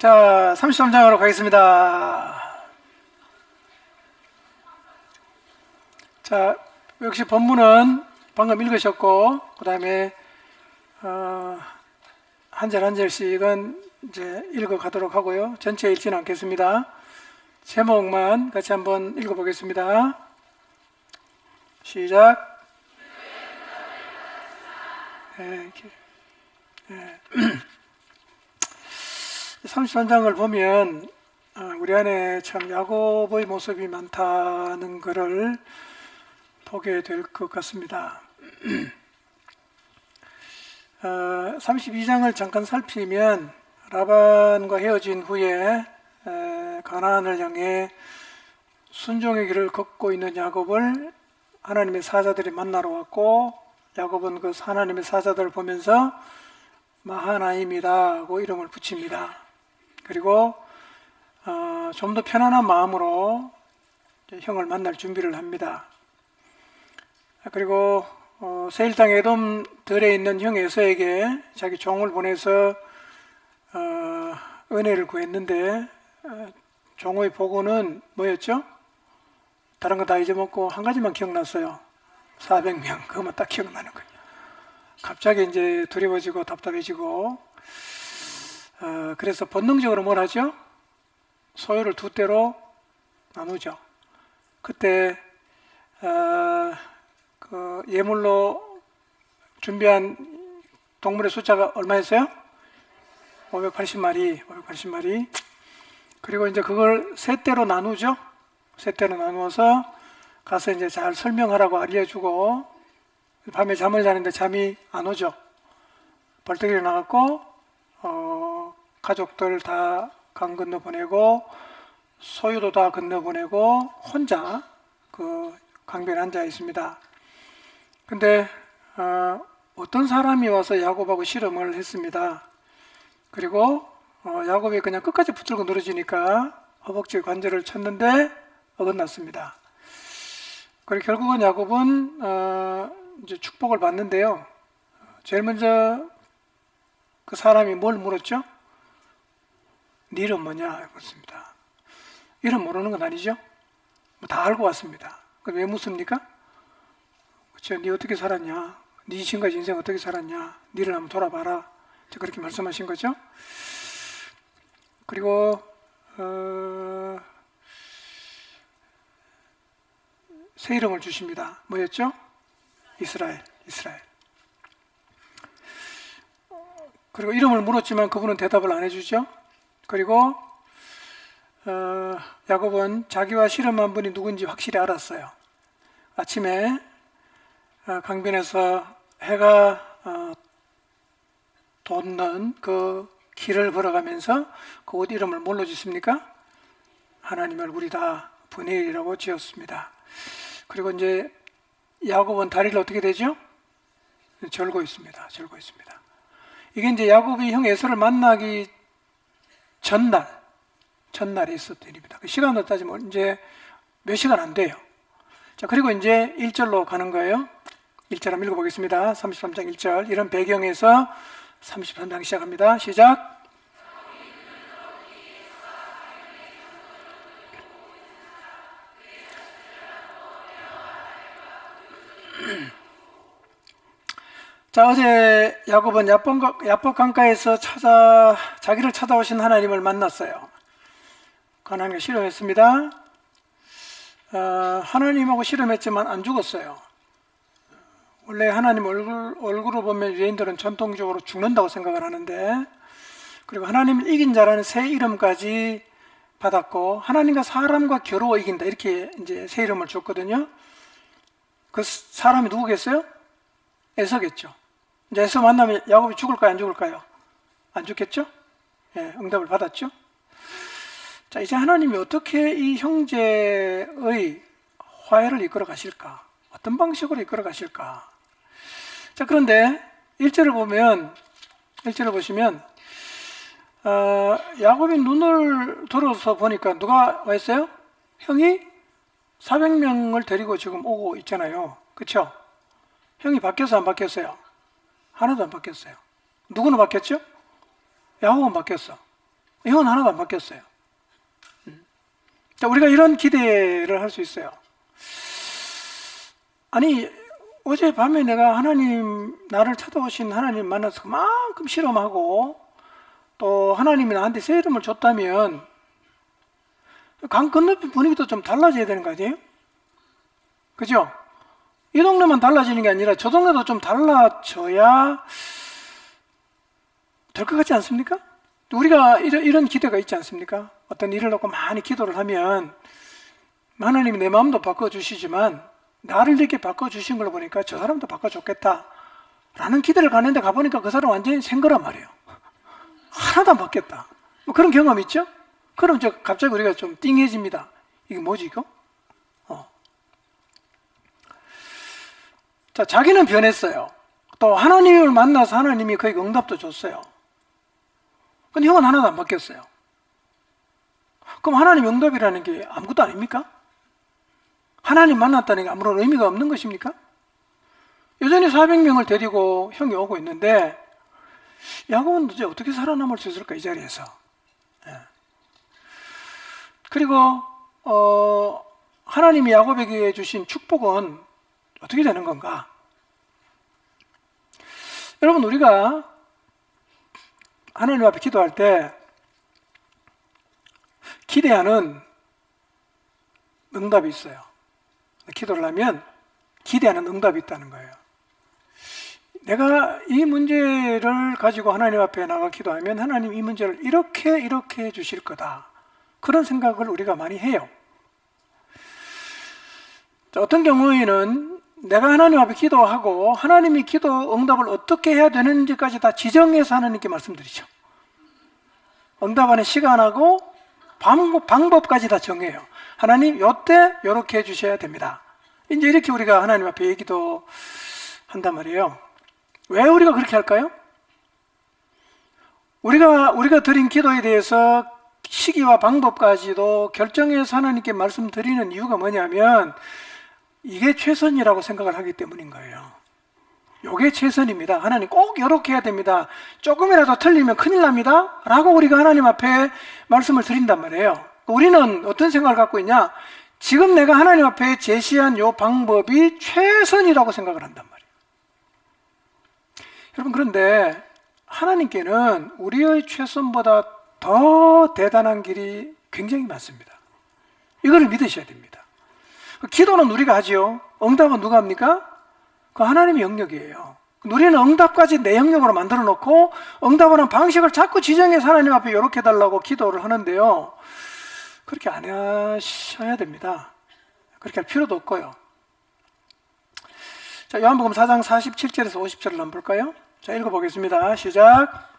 자, 33장으로 가겠습니다. 자, 역시 본문은 방금 읽으셨고, 그 다음에 한 절 한 절씩은 이제 읽어가도록 하고요. 전체 읽지는 않겠습니다. 제목만 같이 한번 읽어보겠습니다. 시작. 33장을 보면 우리 안에 참 야곱의 모습이 많다는 것을 보게 될 것 같습니다. 32장을 잠깐 살피면 라반과 헤어진 후에 가나안을 향해 순종의 길을 걷고 있는 야곱을 하나님의 사자들이 만나러 왔고, 야곱은 그 하나님의 사자들을 보면서 마하나임이라고 이름을 붙입니다. 그리고 좀 더 편안한 마음으로 형을 만날 준비를 합니다. 그리고 세일 땅 에돔 들에 있는 형 에서에게 자기 종을 보내서 은혜를 구했는데, 종의 보고는 뭐였죠? 다른 거 다 잊어먹고 한 가지만 기억났어요. 400명. 그것만 딱 기억나는 거예요. 갑자기 이제 두려워지고 답답해지고, 그래서 본능적으로 뭘 하죠? 소유를 두 대로 나누죠. 그때 그 예물로 준비한 동물의 숫자가 얼마였어요? 580마리. 그리고 이제 그걸 세 대로 나누죠. 세 대로 나누어서 가서 이제 잘 설명하라고 알려주고, 밤에 잠을 자는데 잠이 안 오죠. 벌떡 일어나갖고 가족들 다 강 건너 보내고 소유도 다 건너 보내고 혼자 그 강변에 앉아 있습니다. 근데 어떤 사람이 와서 야곱하고 씨름을 했습니다. 그리고 야곱이 그냥 끝까지 붙들고 늘어지니까 허벅지 관절을 쳤는데 어긋났습니다. 그리고 결국은 야곱은 이제 축복을 받는데요. 제일 먼저 그 사람이 뭘 물었죠? 네 이름 뭐냐? 그렇습니다. 이름 모르는 건 아니죠? 다 알고 왔습니다. 그럼 왜 묻습니까? 그렇죠? 네 어떻게 살았냐? 네 지금까지 인생 어떻게 살았냐? 네를 한번 돌아봐라. 그렇게 말씀하신 거죠. 그리고 새 이름을 주십니다. 뭐였죠? 이스라엘. 그리고 이름을 물었지만 그분은 대답을 안 해주죠. 그리고 야곱은 자기와 씨름한 분이 누군지 확실히 알았어요. 아침에 강변에서 해가 돋는 그 길을 걸어가면서 그 옷 이름을 뭘로 짓습니까? 하나님 얼굴이다, 브니엘이라고 지었습니다. 그리고 이제 야곱은 다리를 어떻게 되죠? 절고 있습니다. 이게 이제 야곱이 형 에서를 만나기 전날에 있었던 일입니다. 그 시간으로 따지면 이제 몇 시간 안 돼요. 자, 그리고 이제 1절로 가는 거예요. 1절 한번 읽어보겠습니다. 33장 1절. 이런 배경에서 33장 시작합니다. 시작. 자, 어제 야곱은 야복 강가에서 자기를 찾아오신 하나님을 만났어요. 하나님과 씨름했습니다. 하나님하고 씨름했지만 안 죽었어요. 원래 하나님 얼굴을 보면 유대인들은 전통적으로 죽는다고 생각을 하는데, 그리고 하나님을 이긴 자라는 새 이름까지 받았고, 하나님과 사람과 겨루어 이긴다, 이렇게 이제 새 이름을 줬거든요. 그 사람이 누구겠어요? 에서겠죠. 이제 에서 만나면 야곱이 죽을까요, 안 죽을까요? 안 죽겠죠? 예, 응답을 받았죠. 자, 이제 하나님이 어떻게 이 형제의 화해를 이끌어 가실까? 어떤 방식으로 이끌어 가실까? 자, 그런데 1절을 보시면 야곱이 눈을 들어서 보니까 누가 와 있어요? 형이 400명을 데리고 지금 오고 있잖아요. 그렇죠? 형이 바뀌었어요, 안 바뀌었어요? 하나도 안 바뀌었어요. 누구는 바뀌었죠? 야곱은 바뀌었어. 이건 하나도 안 바뀌었어요. 자, 우리가 이런 기대를 할 수 있어요. 아니, 어젯밤에 내가 하나님, 나를 찾아오신 하나님 만나서 그만큼 실험하고 또 하나님이 나한테 새 이름을 줬다면 강 건너편 분위기도 좀 달라져야 되는 거 아니에요? 그죠? 이 동네만 달라지는 게 아니라 저 동네도 좀 달라져야 될 것 같지 않습니까? 우리가 이런 기대가 있지 않습니까? 어떤 일을 놓고 많이 기도를 하면 하나님이 내 마음도 바꿔주시지만 나를 이렇게 바꿔주신 걸 보니까 저 사람도 바꿔줬겠다 라는 기대를 갖는데 가보니까 그 사람 완전히 생 거란 말이에요. 하나도 안 바뀌었다. 뭐 그런 경험 있죠? 그럼 갑자기 우리가 좀 띵해집니다. 이게 뭐지 이거? 자, 자기는 변했어요. 또 하나님을 만나서 하나님이 그에게 응답도 줬어요. 근데 형은 하나도 안 바뀌었어요. 그럼 하나님 응답이라는 게 아무것도 아닙니까? 하나님 만났다는 게 아무런 의미가 없는 것입니까? 여전히 400명을 데리고 형이 오고 있는데 야곱은 도대체 어떻게 살아남을 수 있을까, 이 자리에서. 그리고 하나님이 야곱에게 주신 축복은 어떻게 되는 건가? 여러분, 우리가 하나님 앞에 기도할 때 기대하는 응답이 있어요. 기도를 하면 기대하는 응답이 있다는 거예요. 내가 이 문제를 가지고 하나님 앞에 나가 기도하면 하나님 이 문제를 이렇게 해 주실 거다. 그런 생각을 우리가 많이 해요. 자, 어떤 경우에는 내가 하나님 앞에 기도하고 하나님이 기도 응답을 어떻게 해야 되는지까지 다 지정해서 하나님께 말씀드리죠. 응답하는 시간하고 방법까지 다 정해요. 하나님, 요때 요렇게 해주셔야 됩니다. 이제 이렇게 우리가 하나님 앞에 얘기도 한단 말이에요. 왜 우리가 그렇게 할까요? 우리가 드린 기도에 대해서 시기와 방법까지도 결정해서 하나님께 말씀드리는 이유가 뭐냐면 이게 최선이라고 생각을 하기 때문인 거예요. 이게 최선입니다. 하나님 꼭 이렇게 해야 됩니다. 조금이라도 틀리면 큰일 납니다. 라고 우리가 하나님 앞에 말씀을 드린단 말이에요. 우리는 어떤 생각을 갖고 있냐? 지금 내가 하나님 앞에 제시한 이 방법이 최선이라고 생각을 한단 말이에요. 여러분, 그런데 하나님께는 우리의 최선보다 더 대단한 길이 굉장히 많습니다. 이걸 믿으셔야 됩니다. 기도는 우리가 하지요. 응답은 누가 합니까? 그 하나님의 영역이에요. 우리는 응답까지 내 영역으로 만들어 놓고 응답하는 방식을 자꾸 지정해서 하나님 앞에 이렇게 해달라고 기도를 하는데요. 그렇게 안 하셔야 됩니다. 그렇게 할 필요도 없고요. 자, 요한복음 4장 47절에서 50절을 한번 볼까요? 자, 읽어보겠습니다. 시작.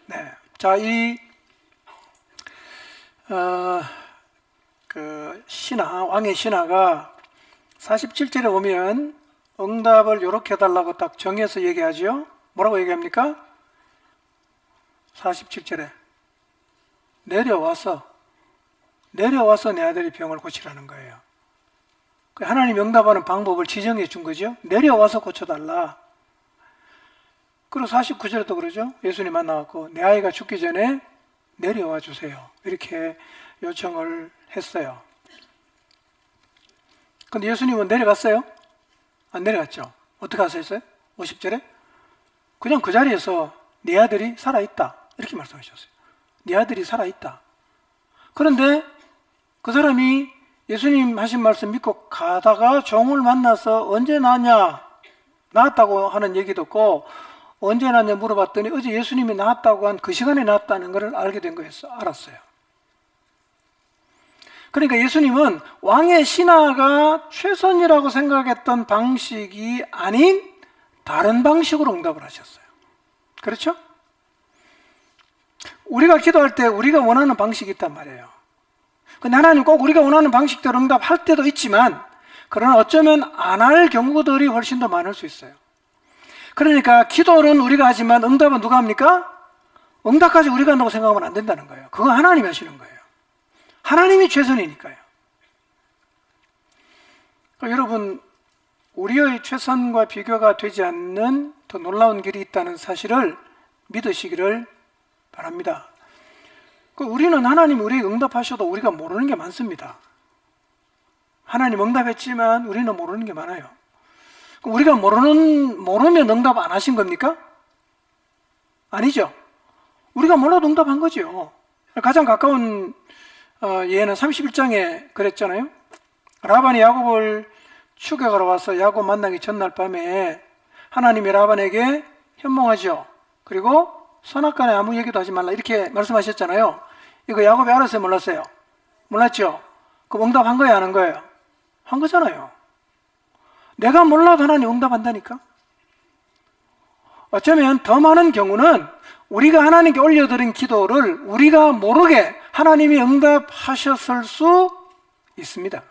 네. 자, 왕의 신하가 47절에 보면 응답을 이렇게 해달라고 딱 정해서 얘기하죠. 뭐라고 얘기합니까? 47절에 내려와서 내 아들의 병을 고치라는 거예요. 하나님 응답하는 방법을 지정해 준 거죠. 내려와서 고쳐달라. 그리고 49절에도 그러죠. 예수님 만나갖고 내 아이가 죽기 전에 내려와 주세요. 이렇게 요청을 했어요. 근데 예수님은 내려갔어요? 안 내려갔죠. 어떻게 하셨어요? 50절에 그냥 그 자리에서 네 아들이 살아있다 이렇게 말씀하셨어요. 네 아들이 살아있다. 그런데 그 사람이 예수님 하신 말씀 믿고 가다가 종을 만나서 언제 나냐, 나았다고 하는 얘기 듣고 언제 나냐 물어봤더니 어제 예수님이 나았다고 한 그 시간에 나았다는 것을 알게 된 거였어. 알았어요. 그러니까 예수님은 왕의 신하가 최선이라고 생각했던 방식이 아닌 다른 방식으로 응답을 하셨어요. 그렇죠? 우리가 기도할 때 우리가 원하는 방식이 있단 말이에요. 근데 하나님 꼭 우리가 원하는 방식대로 응답할 때도 있지만, 그러나 어쩌면 안 할 경우들이 훨씬 더 많을 수 있어요. 그러니까 기도는 우리가 하지만 응답은 누가 합니까? 응답까지 우리가 한다고 생각하면 안 된다는 거예요. 그건 하나님이 하시는 거예요. 하나님이 최선이니까요. 그러니까 여러분, 우리의 최선과 비교가 되지 않는 더 놀라운 길이 있다는 사실을 믿으시기를 바랍니다. 우리는 하나님 우리에게 응답하셔도 우리가 모르는 게 많습니다. 하나님 응답했지만 우리는 모르는 게 많아요. 우리가 모르면 응답 안 하신 겁니까? 아니죠. 우리가 몰라도 응답한 거죠. 가장 가까운 예는 31장에 그랬잖아요. 라반이 야곱을 추격하러 와서 야곱 만나기 전날 밤에 하나님이 라반에게 현몽하죠. 그리고 선악간에 아무 얘기도 하지 말라 이렇게 말씀하셨잖아요. 이거 야곱이 알았어요, 몰랐어요? 몰랐죠? 그럼 응답한 거예요, 안 한 거예요? 한 거잖아요. 내가 몰라도 하나님 응답한다니까. 어쩌면 더 많은 경우는 우리가 하나님께 올려드린 기도를 우리가 모르게 하나님이 응답하셨을 수 있습니다.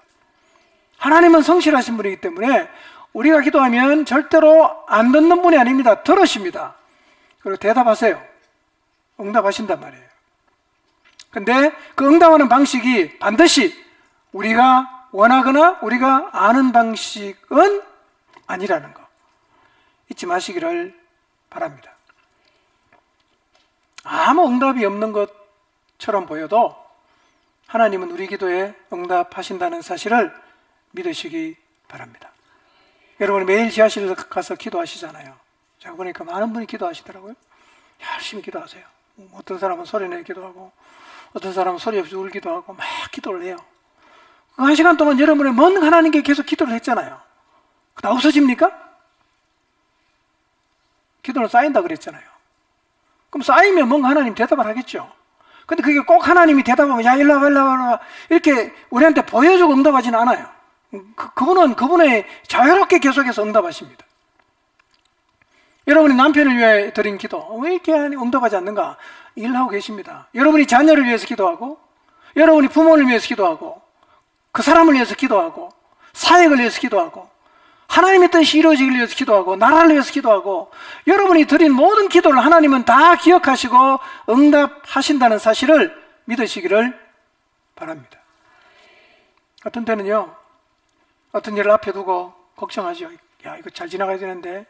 하나님은 성실하신 분이기 때문에 우리가 기도하면 절대로 안 듣는 분이 아닙니다. 들으십니다. 그리고 대답하세요. 응답하신단 말이에요. 근데 그 응답하는 방식이 반드시 우리가 원하거나 우리가 아는 방식은 아니라는 거 잊지 마시기를 바랍니다. 아무 응답이 없는 것처럼 보여도 하나님은 우리 기도에 응답하신다는 사실을 믿으시기 바랍니다. 여러분 매일 지하실에 가서 기도하시잖아요. 제가 보니까 많은 분이 기도하시더라고요. 열심히 기도하세요. 어떤 사람은 소리내어 기도하고 어떤 사람은 소리 없이 울기도 하고 막 기도를 해요. 그 1시간 동안 여러분의 먼 하나님께 계속 기도를 했잖아요. 다 없어집니까? 기도는 쌓인다 그랬잖아요. 그럼 쌓이면 뭔가 하나님 대답을 하겠죠. 근데 그게 꼭 하나님이 대답하면 야 일로 와 일로 와 이렇게 우리한테 보여주고 응답하지는 않아요. 그분은 그분의 자유롭게 계속해서 응답하십니다. 여러분이 남편을 위해 드린 기도 왜 이렇게 응답하지 않는가? 일하고 계십니다. 여러분이 자녀를 위해서 기도하고 여러분이 부모를 위해서 기도하고 그 사람을 위해서 기도하고 사역을 위해서 기도하고 하나님의 뜻이 이루어지기 위해서 기도하고 나라를 위해서 기도하고 여러분이 드린 모든 기도를 하나님은 다 기억하시고 응답하신다는 사실을 믿으시기를 바랍니다. 어떤 때는요, 어떤 일을 앞에 두고 걱정하죠. 야, 이거 잘 지나가야 되는데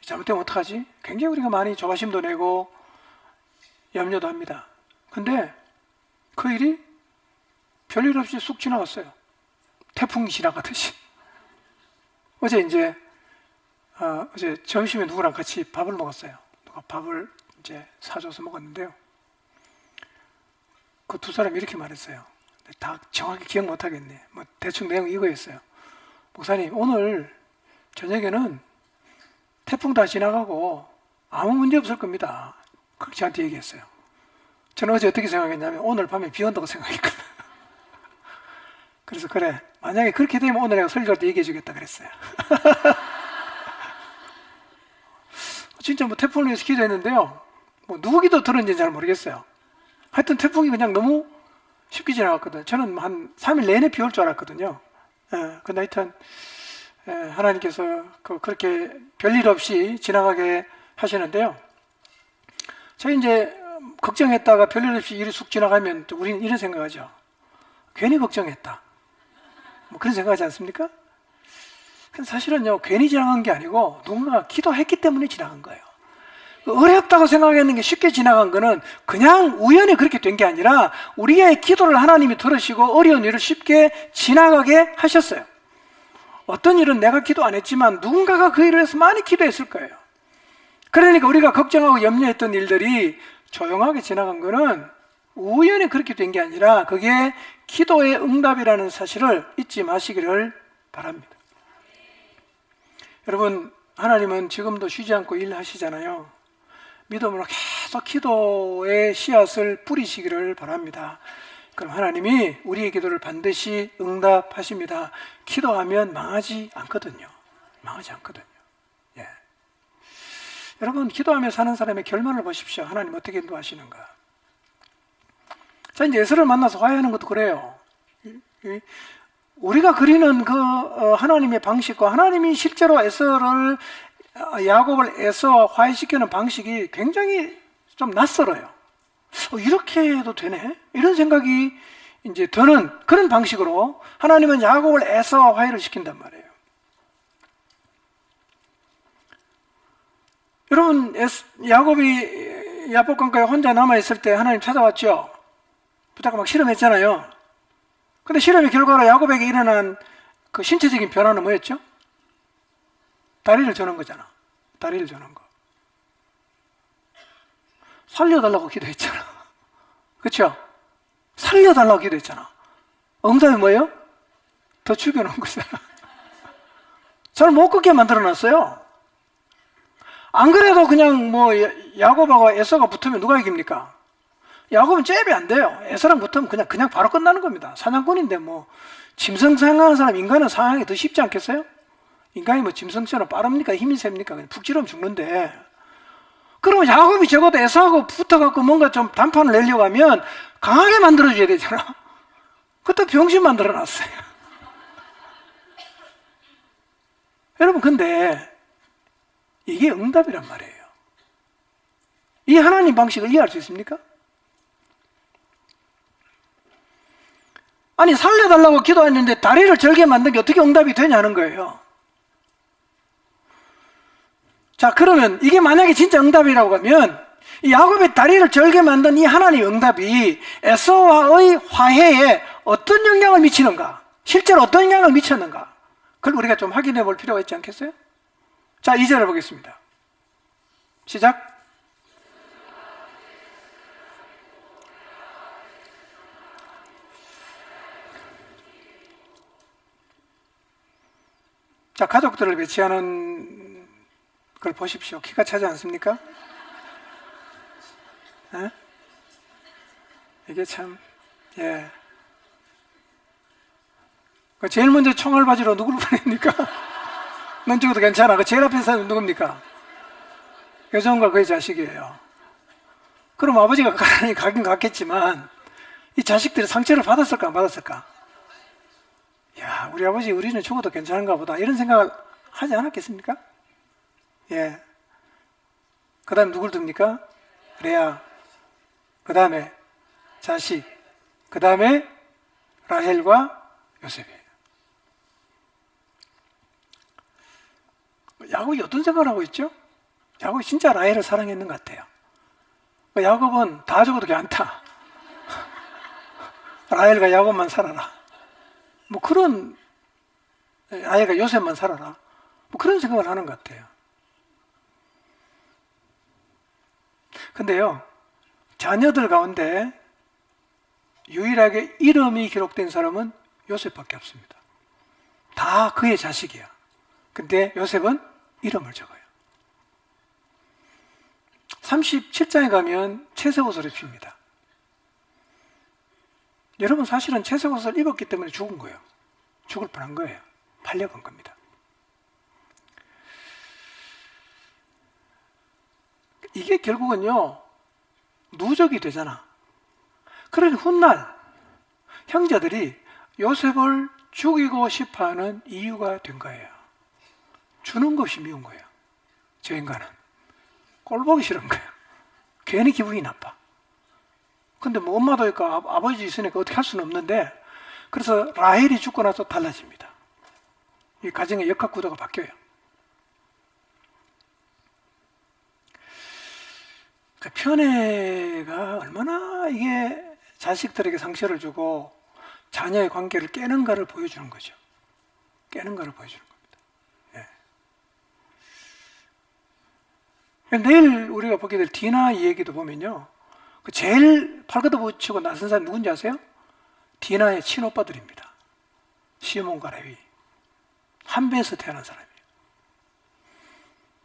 잘못되면 어떡하지? 굉장히 우리가 많이 조바심도 내고 염려도 합니다. 근데 그 일이 별일 없이 쑥 지나갔어요. 태풍이 지나가듯이. 어제 점심에 누구랑 같이 밥을 먹었어요. 누가 밥을 이제 사줘서 먹었는데요. 그 두 사람이 이렇게 말했어요. 다 정확히 기억 못 하겠네. 뭐 대충 내용 이거였어요. 목사님, 오늘 저녁에는 태풍 다 지나가고 아무 문제 없을 겁니다. 그렇게 저한테 얘기했어요. 저는 어제 어떻게 생각했냐면 오늘 밤에 비 온다고 생각했거든요. 그래서 그래, 만약에 그렇게 되면 오늘 내가 설교할 때 얘기해 주겠다 그랬어요. 진짜 뭐 태풍을 위해서 기도했는데요. 뭐 누구 기도 들었는지 잘 모르겠어요. 하여튼 태풍이 그냥 너무 쉽게 지나갔거든요. 저는 한 3일 내내 비 올 줄 알았거든요. 근데 하여튼 하나님께서 그렇게 별일 없이 지나가게 하시는데요. 저희 이제 걱정했다가 별일 없이 일이 쑥 지나가면 우리는 이런 생각하죠. 괜히 걱정했다. 뭐 그런 생각하지 않습니까? 근데 사실은요, 괜히 지나간 게 아니고 누군가 기도했기 때문에 지나간 거예요. 어렵다고 생각했는 게 쉽게 지나간 거는 그냥 우연히 그렇게 된 게 아니라 우리의 기도를 하나님이 들으시고 어려운 일을 쉽게 지나가게 하셨어요. 어떤 일은 내가 기도 안 했지만 누군가가 그 일을 해서 많이 기도했을 거예요. 그러니까 우리가 걱정하고 염려했던 일들이 조용하게 지나간 거는 우연히 그렇게 된 게 아니라 그게 기도의 응답이라는 사실을 잊지 마시기를 바랍니다. 여러분, 하나님은 지금도 쉬지 않고 일하시잖아요. 믿음으로 계속 기도의 씨앗을 뿌리시기를 바랍니다. 그럼 하나님이 우리의 기도를 반드시 응답하십니다. 기도하면 망하지 않거든요. 망하지 않거든요. 예. 여러분, 기도하며 사는 사람의 결말을 보십시오. 하나님 어떻게 인도하시는가. 자, 이제 에서를 만나서 화해하는 것도 그래요. 우리가 그리는 그 하나님의 방식과 하나님이 실제로 에서를 야곱을 에서와 화해시키는 방식이 굉장히 좀 낯설어요. 이렇게 해도 되네? 이런 생각이 이제 드는 그런 방식으로 하나님은 야곱을 에서와 화해를 시킨단 말이에요. 여러분, 야곱이 야복강가에 혼자 남아있을 때 하나님 찾아왔죠? 붙잡고 막 실험했잖아요. 근데 실험의 결과로 야곱에게 일어난 그 신체적인 변화는 뭐였죠? 다리를 저는 거잖아. 다리를 저는 거. 살려달라고 기도했잖아. 그렇죠? 살려달라고 기도했잖아. 응답이 뭐예요? 더 죽여놓은 거잖아. 저는 못 걷게 만들어놨어요. 안 그래도 그냥 뭐 야곱하고 에서가 붙으면 누가 이깁니까? 야곱은 잽이 안 돼요. 에서랑 붙으면 그냥 바로 끝나는 겁니다. 사냥꾼인데 뭐 짐승 상하는 사람 인간은 상하기 더 쉽지 않겠어요? 인간이 뭐 짐승처럼 빠릅니까? 힘이 셉니까? 그냥 푹 찌르면 죽는데. 그러면 야곱이 적어도 에서하고 붙어갖고 뭔가 좀 단판을 내려고 하면 강하게 만들어줘야 되잖아. 그것도 병신 만들어놨어요. 여러분, 근데 이게 응답이란 말이에요. 이 하나님 방식을 이해할 수 있습니까? 아니, 살려달라고 기도했는데 다리를 절게 만든 게 어떻게 응답이 되냐는 거예요. 자, 그러면 이게 만약에 진짜 응답이라고 하면 이 야곱의 다리를 절게 만든 이 하나님의 응답이 에서와의 화해에 어떤 영향을 미치는가? 실제로 어떤 영향을 미쳤는가? 그걸 우리가 좀 확인해 볼 필요가 있지 않겠어요? 자, 2절을 보겠습니다. 시작. 자, 가족들을 배치하는 걸 보십시오. 키가 차지 않습니까? 에? 이게 참, 예. 제일 먼저 총알 바지로 누구를 보냅니까? 넌 죽어도 괜찮아. 그 제일 앞에 사람은 누굽니까? 여종과 그의 자식이에요. 그럼 아버지가 가긴 갔겠지만 이 자식들이 상처를 받았을까 안 받았을까? 야, 우리 아버지 우리는 죽어도 괜찮은가 보다 이런 생각을 하지 않았겠습니까? 예. 그 다음에 누굴 둡니까? 레아. 그 다음에 자식. 그 다음에 라헬과 요셉이에요. 야곱이 어떤 생각을 하고 있죠? 야곱이 진짜 라헬을 사랑했는 것 같아요. 야곱은 다 죽어도 괜찮다. 라헬과 야곱만 살아라. 뭐 그런, 라헬과 요셉만 살아라. 뭐 그런 생각을 하는 것 같아요. 근데요, 자녀들 가운데 유일하게 이름이 기록된 사람은 요셉밖에 없습니다. 다 그의 자식이야. 근데 요셉은 이름을 적어요. 37장에 가면 채색 옷을 입힙니다. 여러분, 사실은 채색 옷을 입었기 때문에 죽은 거예요. 죽을 뻔한 거예요. 팔려간 겁니다. 이게 결국은요, 누적이 되잖아. 그러니 훗날 형제들이 요셉을 죽이고 싶어하는 이유가 된 거예요. 주는 것이 미운 거예요. 저 인간은 꼴보기 싫은 거예요. 괜히 기분이 나빠. 근데 뭐 엄마도 있고 아버지 있으니까 어떻게 할 수는 없는데, 그래서 라헬이 죽고 나서 달라집니다. 이 가정의 역학 구도가 바뀌어요. 그 편애가 얼마나 이게 자식들에게 상처를 주고 자녀의 관계를 깨는가를 보여주는 거죠. 깨는가를 보여주는 겁니다. 예. 내일 우리가 보게 될 디나 이 얘기도 보면요, 그 제일 팔걷어붙이고 나선 사람이 누군지 아세요? 디나의 친오빠들입니다. 시몬과 레위. 한 배에서 태어난 사람이에요.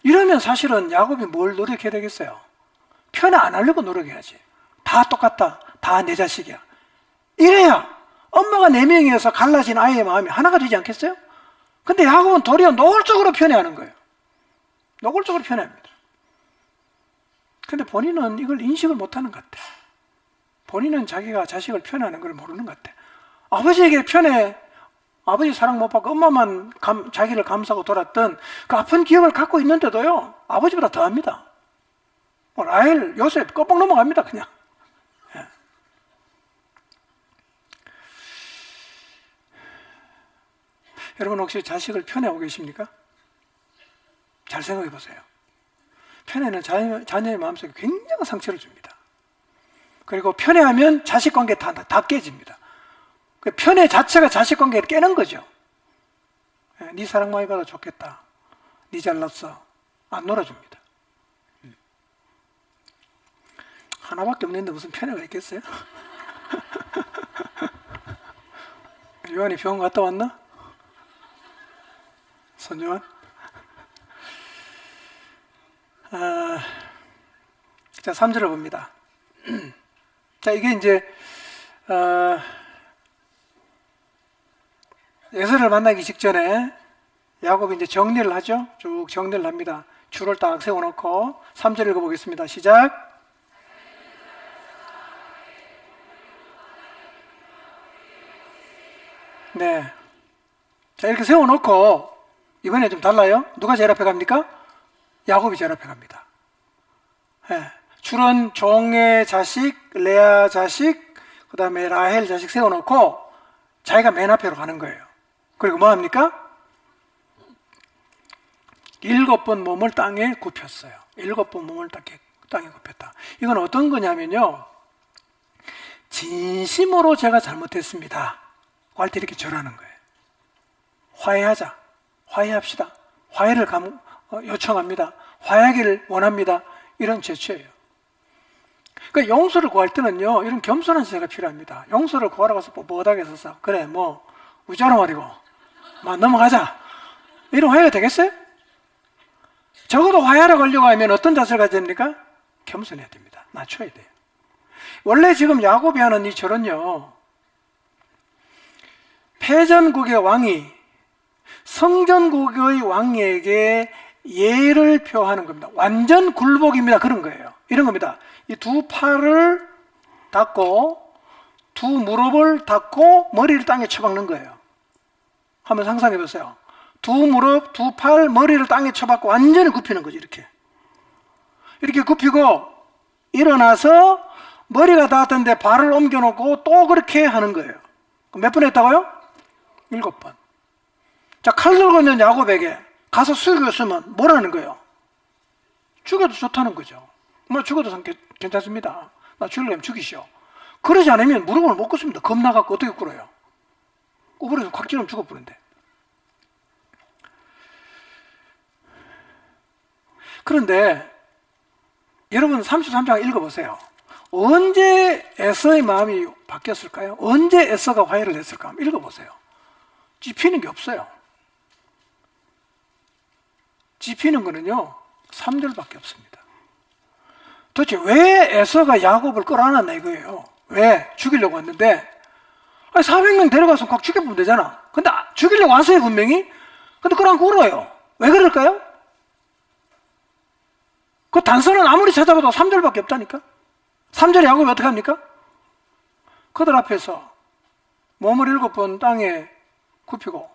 이러면 사실은 야곱이 뭘 노력해야 되겠어요? 편애 안 하려고 노력해야지. 다 똑같다. 다 내 자식이야. 이래야 엄마가 4명이어서 갈라진 아이의 마음이 하나가 되지 않겠어요? 근데 야곱은 도리어 노골적으로 편애하는 거예요. 노골적으로 편애합니다. 근데 본인은 이걸 인식을 못하는 것 같아요. 본인은 자기가 자식을 편애하는 걸 모르는 것 같아. 아버지에게 아버지 사랑 못 받고 엄마만 자기를 감싸고 돌았던 그 아픈 기억을 갖고 있는데도요, 아버지보다 더합니다. 라헬, 요셉 껍벅 넘어갑니다, 그냥. 예. 여러분 혹시 자식을 편애하고 계십니까? 잘 생각해 보세요. 편애는 자녀의 마음속에 굉장한 상처를 줍니다. 그리고 편애하면 자식 관계 다 깨집니다. 그 편애 자체가 자식 관계를 깨는 거죠. 네 사랑 많이 받아 좋겠다. 네 잘났어. 안 놀아줍니다. 하나밖에 없는데 무슨 편애가 있겠어요? 요한이 병원 갔다 왔나? 손요한? 자, 3절을 봅니다. 자, 이게 이제 에서를 만나기 직전에 야곱이 이제 정리를 하죠. 쭉 정리를 합니다. 줄을 딱 세워놓고 3절 읽어보겠습니다. 시작. 네. 자, 이렇게 세워놓고 이번에 좀 달라요. 누가 제일 앞에 갑니까? 야곱이 제일 앞에 갑니다. 네. 줄은 종의 자식, 레아 자식, 그 다음에 라헬 자식 세워놓고 자기가 맨 앞으로 가는 거예요. 그리고 뭐 합니까? 7번 몸을 땅에 굽혔어요. 7번 몸을 땅에 굽혔다. 이건 어떤 거냐면요, 진심으로 제가 잘못했습니다 할 때 이렇게 절하는 거예요. 화해하자, 화해합시다, 화해를 요청합니다, 화해하기를 원합니다, 이런 제초예요. 그러니까 용서를 구할 때는요, 이런 겸손한 자세가 필요합니다. 용서를 구하러 가서 뻣뻣하게 서서 그래 뭐 우짜로 말이고 넘어가자, 이런 화해가 되겠어요? 적어도 화해하러 가려고 하면 어떤 자세를 가져야 됩니까? 겸손해야 됩니다. 낮춰야 돼요. 원래 지금 야곱이 하는 이 절은요, 패전국의 왕이 성전국의 왕에게 예를 표하는 겁니다. 완전 굴복입니다. 그런 거예요. 이런 겁니다. 이 두 팔을 닫고 두 무릎을 닫고 머리를 땅에 쳐박는 거예요. 한번 상상해 보세요. 두 무릎, 두 팔, 머리를 땅에 쳐박고 완전히 굽히는 거죠. 이렇게 굽히고 일어나서 머리가 닿았던데 발을 옮겨놓고 또 그렇게 하는 거예요. 몇 번 했다고요? 7번. 자, 칼 들고 있는 야곱에게 가서 죽였으면 뭐라는 거예요? 죽여도 좋다는 거죠. 뭐 죽어도 괜찮습니다. 나 죽이려면 죽이시오. 그러지 않으면 무릎을 못 꿇습니다. 겁나갖고 어떻게 꿇어요? 꼬부려서 콱 찌르면 죽어버린대. 그런데 여러분 33장 읽어보세요. 언제 에서의 마음이 바뀌었을까요? 언제 에서가 화해를 했을까? 한번 읽어보세요. 찝히는 게 없어요. 찝히는 거는요 3절밖에 없습니다. 도대체 왜 에서가 야곱을 끌어안았나 이거예요. 왜? 죽이려고 왔는데 400명 데려가서 꽉 죽여보면 되잖아. 근데 죽이려고 왔어요 분명히. 근데 끌어안고 울어요. 왜 그럴까요? 그 단서는 아무리 찾아봐도 3절밖에 없다니까. 3절에 야곱이 어떻게 합니까? 그들 앞에서 몸을 7번 땅에 굽히고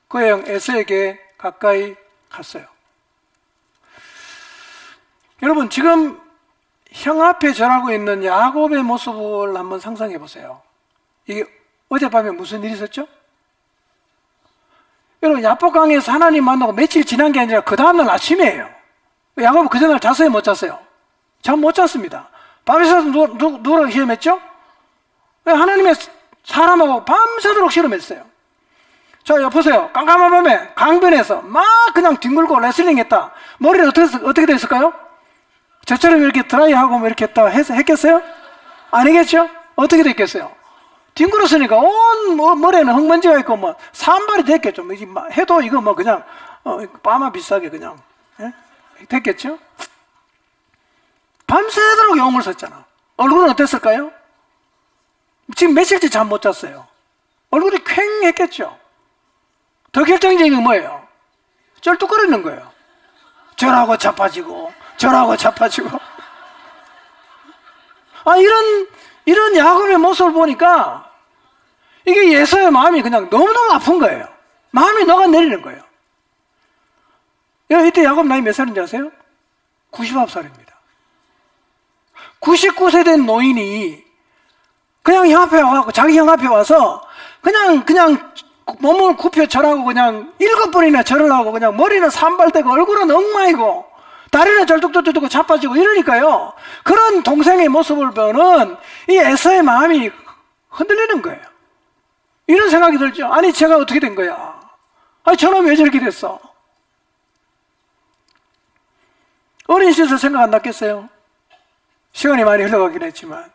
그의 형 에서에게 가까이 갔어요. 여러분 지금 형 앞에 절하고 있는 야곱의 모습을 한번 상상해 보세요. 이게 어젯밤에 무슨 일이 있었죠? 여러분 야복강에서 하나님 만나고 며칠 지난 게 아니라 그 다음날 아침이에요. 야곱은 그 전날 잤어요? 못 잤어요? 잠 못 잤습니다. 밤에서 누구랑 실험했죠? 하나님의 사람하고 밤새도록 실험했어요. 자, 보세요. 깜깜한 밤에 강변에서 막 그냥 뒹굴고 레슬링 했다. 머리는 어떻게 됐을까요? 저처럼 이렇게 드라이하고 뭐 이렇게 했겠어요? 아니겠죠? 어떻게 됐겠어요? 뒹굴었으니까 온 머리에는 흙먼지가 있고 뭐 산발이 됐겠죠. 해도 이거 뭐 그냥 빠마 비싸게 그냥 됐겠죠? 밤새도록 영을 썼잖아. 얼굴은 어땠을까요? 지금 며칠째 잠 못 잤어요. 얼굴이 퀭했겠죠? 더 결정적인 게 뭐예요? 쩔뚝거리는 거예요. 저라고 자빠지고 저라고 자빠지고. 이런 야곱의 모습을 보니까 이게 에서의 마음이 그냥 너무너무 아픈 거예요. 마음이 녹아내리는 거예요. 이때 야곱 나이 몇 살인지 아세요? 99살입니다. 99세 된 노인이 그냥 형 앞에 와서, 자기 형 앞에 와서 그냥 몸을 굽혀 절하고 그냥 7번이나 절을 하고 그냥 머리는 산발되고 얼굴은 엉망이고 다리는 절뚝절뚝 자빠지고 이러니까요. 그런 동생의 모습을 보는 이 에서의 마음이 흔들리는 거예요. 이런 생각이 들죠. 아니 제가 어떻게 된 거야? 아니 저놈 왜 저렇게 됐어? 어린 시절 생각 안 났겠어요? 시간이 많이 흘러가긴 했지만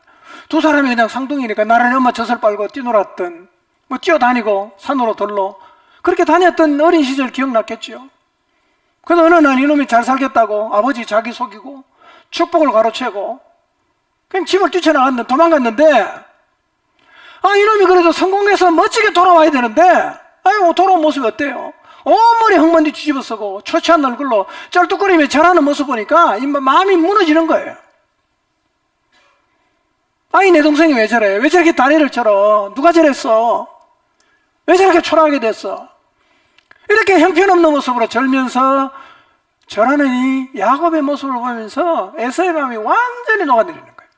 두 사람이 그냥 쌍둥이니까 나란히 엄마 젖을 빨고 뛰놀았던 뭐 뛰어다니고 산으로 돌로 그렇게 다녔던 어린 시절 기억났겠죠. 그래서 어느 날 이놈이 잘 살겠다고 아버지 자기 속이고 축복을 가로채고 그냥 집을 뛰쳐나갔는데 도망갔는데 이놈이 그래도 성공해서 멋지게 돌아와야 되는데 돌아온 모습이 어때요? 온머리 흙먼지 뒤집어 쓰고 초췌한 얼굴로 쩔뚝거리며 절하는 모습 보니까 마음이 무너지는 거예요. 내 동생이 왜 저래? 왜 저렇게 다리를 절어? 누가 저랬어? 왜 저렇게 초라하게 됐어? 이렇게 형편없는 모습으로 절면서 절하는 이 야곱의 모습을 보면서 에서의 마음이 완전히 녹아내리는 거예요.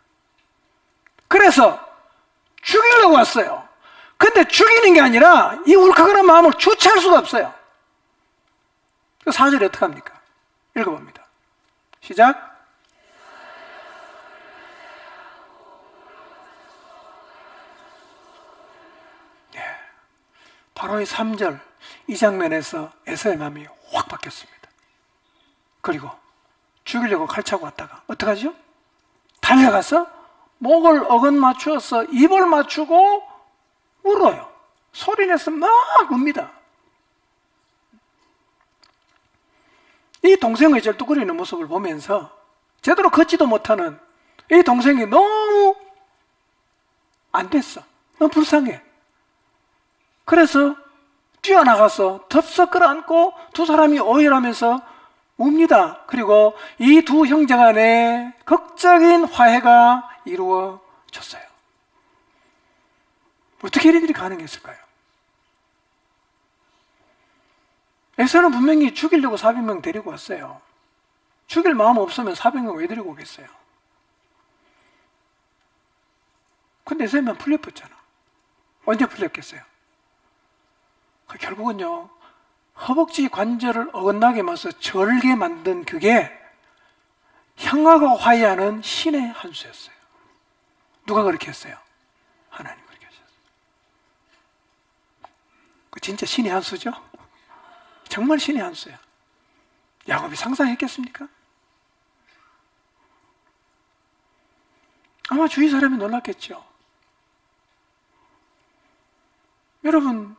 그래서 죽이려고 왔어요. 근데 죽이는 게 아니라 이 울컥한 마음을 주체할 수가 없어요. 그 4절에 어떻게 합니까? 읽어봅니다. 시작. 바로 이 3절 이 장면에서 에서의 마음이 확 바뀌었습니다. 그리고 죽이려고 칼 차고 왔다가 어떡하죠? 달려가서 목을 어긋 맞추어서 입을 맞추고 울어요. 소리내서 막 웁니다. 이 동생의 절뚝거리는 모습을 보면서 제대로 걷지도 못하는 이 동생이 너무 안 됐어. 너무 불쌍해. 그래서 뛰어나가서 덥석 끌어안고 두 사람이 오열하면서 웁니다. 그리고 이 두 형제 간에 극적인 화해가 이루어졌어요. 어떻게 이런 일이 가능했을까요? 에서는 분명히 죽이려고 400명 데리고 왔어요. 죽일 마음 없으면 400명 왜 데리고 오겠어요? 근데 에서만 풀려버렸잖아. 언제 풀렸겠어요? 결국은요, 허벅지 관절을 어긋나게 만서 절게 만든 그게 형아가 화해하는 신의 한 수였어요. 누가 그렇게 했어요? 하나님 그렇게 하셨어요. 그 진짜 신의 한 수죠? 정말 신의 한 수야. 야곱이 상상했겠습니까? 아마 주위 사람이 놀랐겠죠. 여러분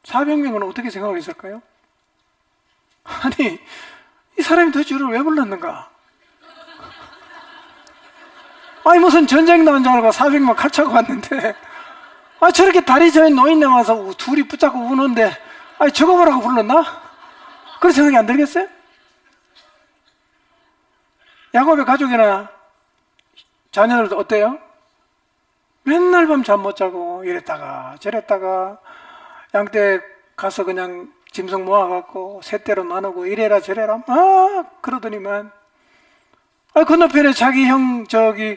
400명은 어떻게 생각했을까요? 아니 이 사람이 도대체 우리를 왜 불렀는가? 무슨 전쟁 나온 줄 알고 400명 칼 차고 왔는데 저렇게 다리 저인 노인네 와서 둘이 붙잡고 우는데 저거 보라고 불렀나? 그런 생각이 안 들겠어요? 야곱의 가족이나 자녀들도 어때요? 맨날 밤 잠 못 자고 이랬다가 저랬다가 양떼 가서 그냥 짐승 모아갖고 셋대로 나누고 이래라 저래라 그러더니만 건너편에 자기 형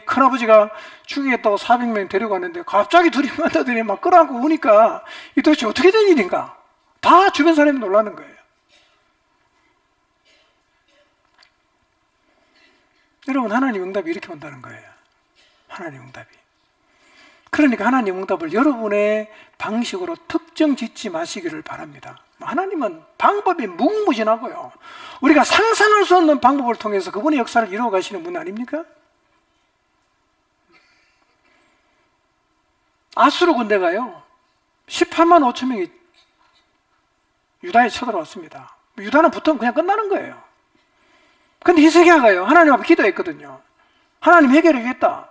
큰아버지가 죽이겠다고 400명 데리고 왔는데 갑자기 둘이 만나더니 막 끌어안고 우니까 이 도대체 어떻게 된 일인가? 다 주변 사람이 놀라는 거예요. 여러분 하나님 응답이 이렇게 온다는 거예요. 하나님 응답이. 그러니까 하나님 응답을 여러분의 방식으로 특정 짓지 마시기를 바랍니다. 하나님은 방법이 무궁무진하고요. 우리가 상상할 수 없는 방법을 통해서 그분의 역사를 이루어 가시는 분 아닙니까? 아수르 군대가요 18만 5천 명이 유다에 쳐들어왔습니다. 유다는 붙으면 그냥 끝나는 거예요. 근데 히스기야가요 하나님 앞에 기도했거든요. 하나님 해결하겠다.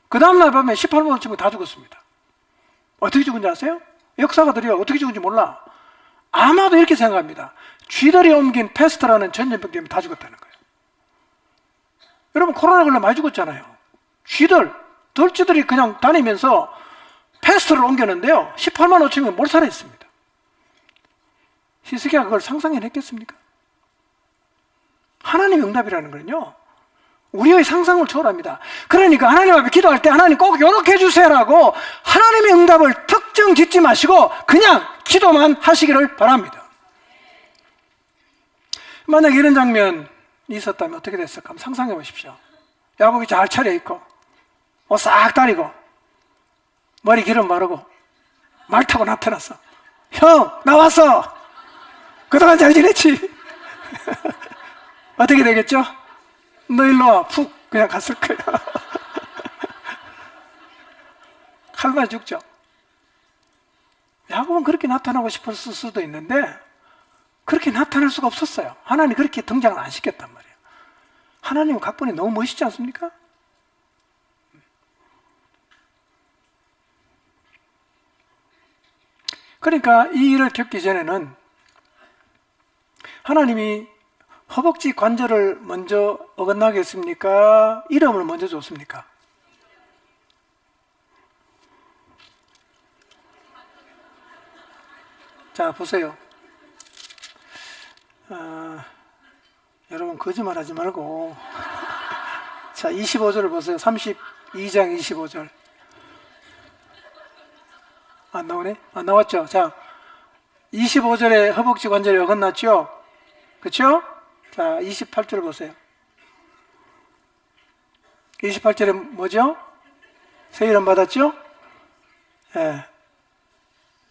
그 다음날 밤에 18만 5천 명 다 죽었습니다. 어떻게 죽은지 아세요? 역사가들이 어떻게 죽은지 몰라. 아마도 이렇게 생각합니다. 쥐들이 옮긴 패스트라는 전염병 때문에 다 죽었다는 거예요. 여러분 코로나 걸려 많이 죽었잖아요. 쥐들 돌주들이 그냥 다니면서 패스트를 옮겼는데요, 18만 5천명이 몰살했습니다. 히스기야가 그걸 상상해냈겠습니까? 하나님의 응답이라는 거는요, 우리의 상상을 초월합니다. 그러니까 하나님 앞에 기도할 때 하나님 꼭 요렇게 해주세요라고 하나님의 응답을 특정 짓지 마시고 그냥 기도만 하시기를 바랍니다. 만약 이런 장면이 있었다면 어떻게 됐을까? 한번 상상해 보십시오. 야곱이 잘 차려입고 옷 싹 다리고 머리 기름 바르고 말 타고 나타났어. 형, 나왔어. 그동안 잘 지냈지? 어떻게 되겠죠? 너 일로 와. 푹 그냥 갔을 거야. 칼 맞아 죽죠. 야곱은 그렇게 나타나고 싶었을 수도 있는데 그렇게 나타날 수가 없었어요. 하나님이 그렇게 등장을 안 시켰단 말이에요. 하나님은 각본이 너무 멋있지 않습니까? 그러니까 이 일을 겪기 전에는 하나님이 허벅지 관절을 먼저 어긋나게 했습니까? 이름을 먼저 줬습니까? 자, 보세요. 여러분 거짓말 하지 말고 자, 25절을 보세요. 32장 25절. 안 나오네? 안 나왔죠? 자, 25절에 허벅지 관절이 어긋났죠? 그렇죠? 자, 28절 보세요. 28절에 뭐죠? 새 이름 받았죠? 예.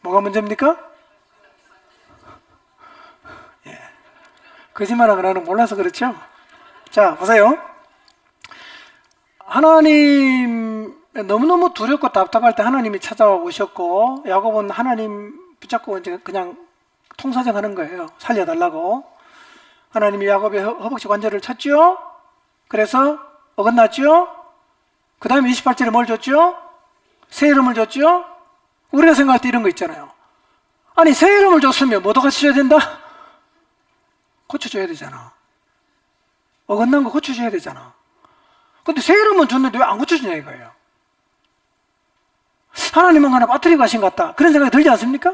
뭐가 문제입니까? 예. 거짓말하고 나는 몰라서 그렇죠? 자, 보세요. 하나님 너무너무 두렵고 답답할 때 하나님이 찾아와 오셨고, 야곱은 하나님 붙잡고 이제 그냥 통사정하는 거예요. 살려달라고. 하나님이 야곱의 허벅지 관절을 쳤죠. 그래서 어긋났죠. 그 다음에 28절에 뭘 줬죠? 새 이름을 줬죠. 우리가 생각할 때 이런 거 있잖아요. 아니, 새 이름을 줬으면 뭐도 같이 줘야 된다? 고쳐줘야 되잖아. 어긋난 거 고쳐줘야 되잖아. 근데 새 이름은 줬는데 왜 안 고쳐주냐 이거예요. 하나님은 하나 빠뜨리고 가신 것 같다, 그런 생각이 들지 않습니까?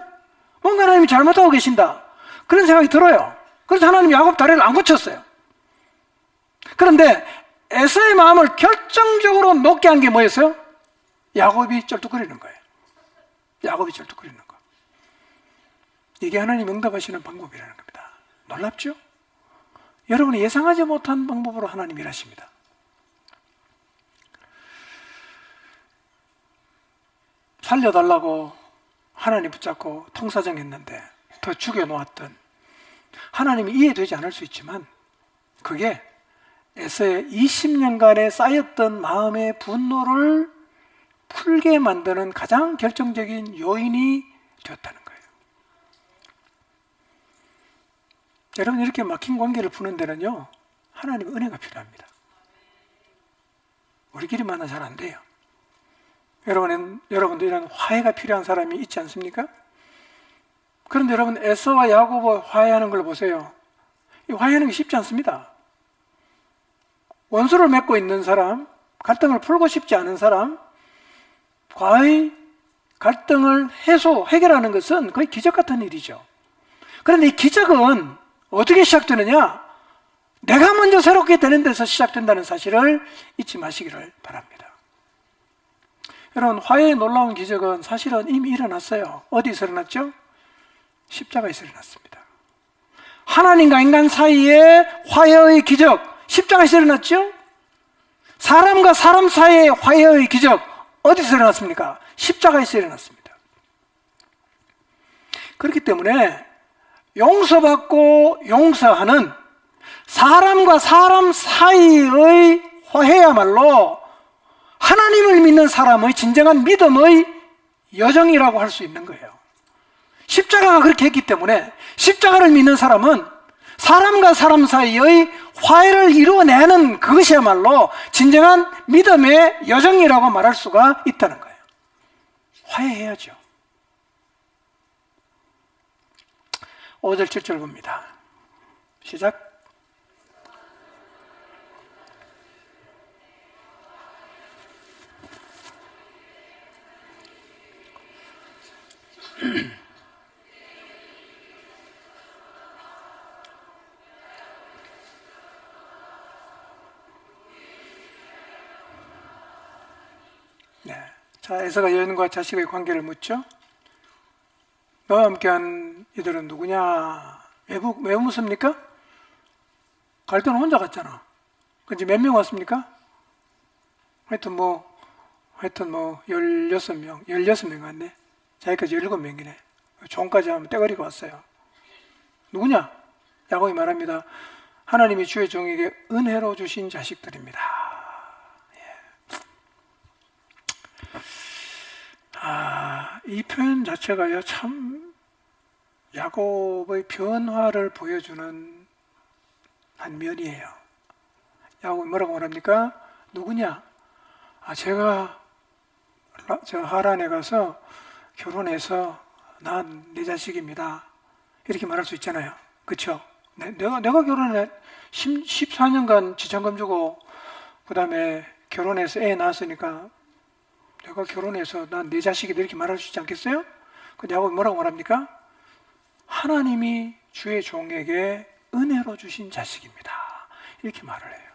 뭔가 하나님이 잘못하고 계신다, 그런 생각이 들어요. 그래서 하나님 야곱 다리를 안 고쳤어요. 그런데 에서의 마음을 결정적으로 놓게 한 게 뭐였어요? 야곱이 쩔뚝거리는 거예요. 야곱이 쩔뚝거리는 거. 이게 하나님 응답하시는 방법이라는 겁니다. 놀랍죠? 여러분이 예상하지 못한 방법으로 하나님 일하십니다. 살려달라고 하나님 붙잡고 통사정했는데 더 죽여놓았던, 하나님이 이해되지 않을 수 있지만 그게 에서의 20년간에 쌓였던 마음의 분노를 풀게 만드는 가장 결정적인 요인이 되었다는 거예요. 여러분, 이렇게 막힌 관계를 푸는 데는요, 하나님의 은혜가 필요합니다. 우리끼리만은 잘 안 돼요. 여러분도 이런 화해가 필요한 사람이 있지 않습니까? 그런데 여러분, 에서와 야곱을 화해하는 걸 보세요. 이 화해하는 게 쉽지 않습니다. 원수를 맺고 있는 사람, 갈등을 풀고 싶지 않은 사람, 과의 갈등을 해결하는 것은 거의 기적 같은 일이죠. 그런데 이 기적은 어떻게 시작되느냐? 내가 먼저 새롭게 되는 데서 시작된다는 사실을 잊지 마시기를 바랍니다. 여러분, 화해의 놀라운 기적은 사실은 이미 일어났어요. 어디서 일어났죠? 십자가에서 일어났습니다. 하나님과 인간 사이의 화해의 기적, 십자가에서 일어났죠? 사람과 사람 사이의 화해의 기적, 어디서 일어났습니까? 십자가에서 일어났습니다. 그렇기 때문에 용서받고 용서하는 사람과 사람 사이의 화해야말로 하나님을 믿는 사람의 진정한 믿음의 여정이라고 할 수 있는 거예요. 십자가가 그렇게 했기 때문에 십자가를 믿는 사람은 사람과 사람 사이의 화해를 이루어내는 그것이야말로 진정한 믿음의 여정이라고 말할 수가 있다는 거예요. 화해해야죠. 5절 7절 봅니다. 시작. 자, 에서가 여인과 자식의 관계를 묻죠. 너와 함께한 이들은 누구냐? 왜 묻습니까? 갈 때는 혼자 갔잖아. 그치? 몇 명 왔습니까? 하여튼 16명 왔네. 자기까지 17명이네. 종까지 하면 떼거리고 왔어요. 누구냐? 야곱이 말합니다. 하나님이 주의 종에게 은혜로 주신 자식들입니다. 이 표현 자체가요, 참 야곱의 변화를 보여주는 한 면이에요. 야곱이 뭐라고 말합니까? 누구냐? 제가 저 하란에 가서 결혼해서 난 내 자식입니다. 이렇게 말할 수 있잖아요. 그렇죠? 내가 결혼해 14년간 지참금 주고 그 다음에 결혼해서 애 낳았으니까 내가 결혼해서 난 내 자식이다 이렇게 말할 수 있지 않겠어요? 근데 야곱이 뭐라고 말합니까? 하나님이 주의 종에게 은혜로 주신 자식입니다. 이렇게 말을 해요.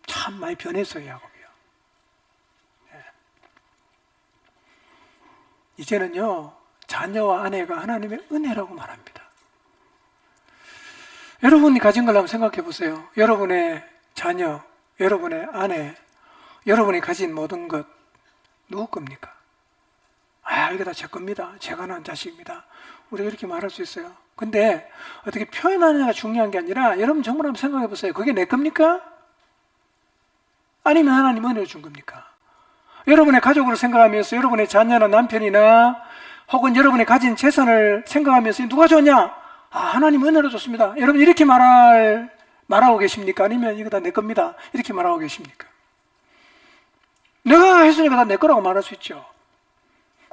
참 많이 변했어요, 야곱이요. 이제는요, 자녀와 아내가 하나님의 은혜라고 말합니다. 여러분이 가진 걸 한번 생각해 보세요. 여러분의 자녀, 여러분의 아내, 여러분이 가진 모든 것 누구 겁니까? 이게 다 제 겁니다. 제가 낳은 자식입니다. 우리가 이렇게 말할 수 있어요. 근데 어떻게 표현하느냐가 중요한 게 아니라 여러분 정말 한번 생각해 보세요. 그게 내 겁니까? 아니면 하나님 은혜를 준 겁니까? 여러분의 가족을 생각하면서 여러분의 자녀나 남편이나 혹은 여러분이 가진 재산을 생각하면서 누가 줬냐? 하나님 은혜로 줬습니다. 여러분 이렇게 말하고 계십니까? 아니면 이거 다 내 겁니다. 이렇게 말하고 계십니까? 내가 했으니까 다 내 거라고 말할 수 있죠.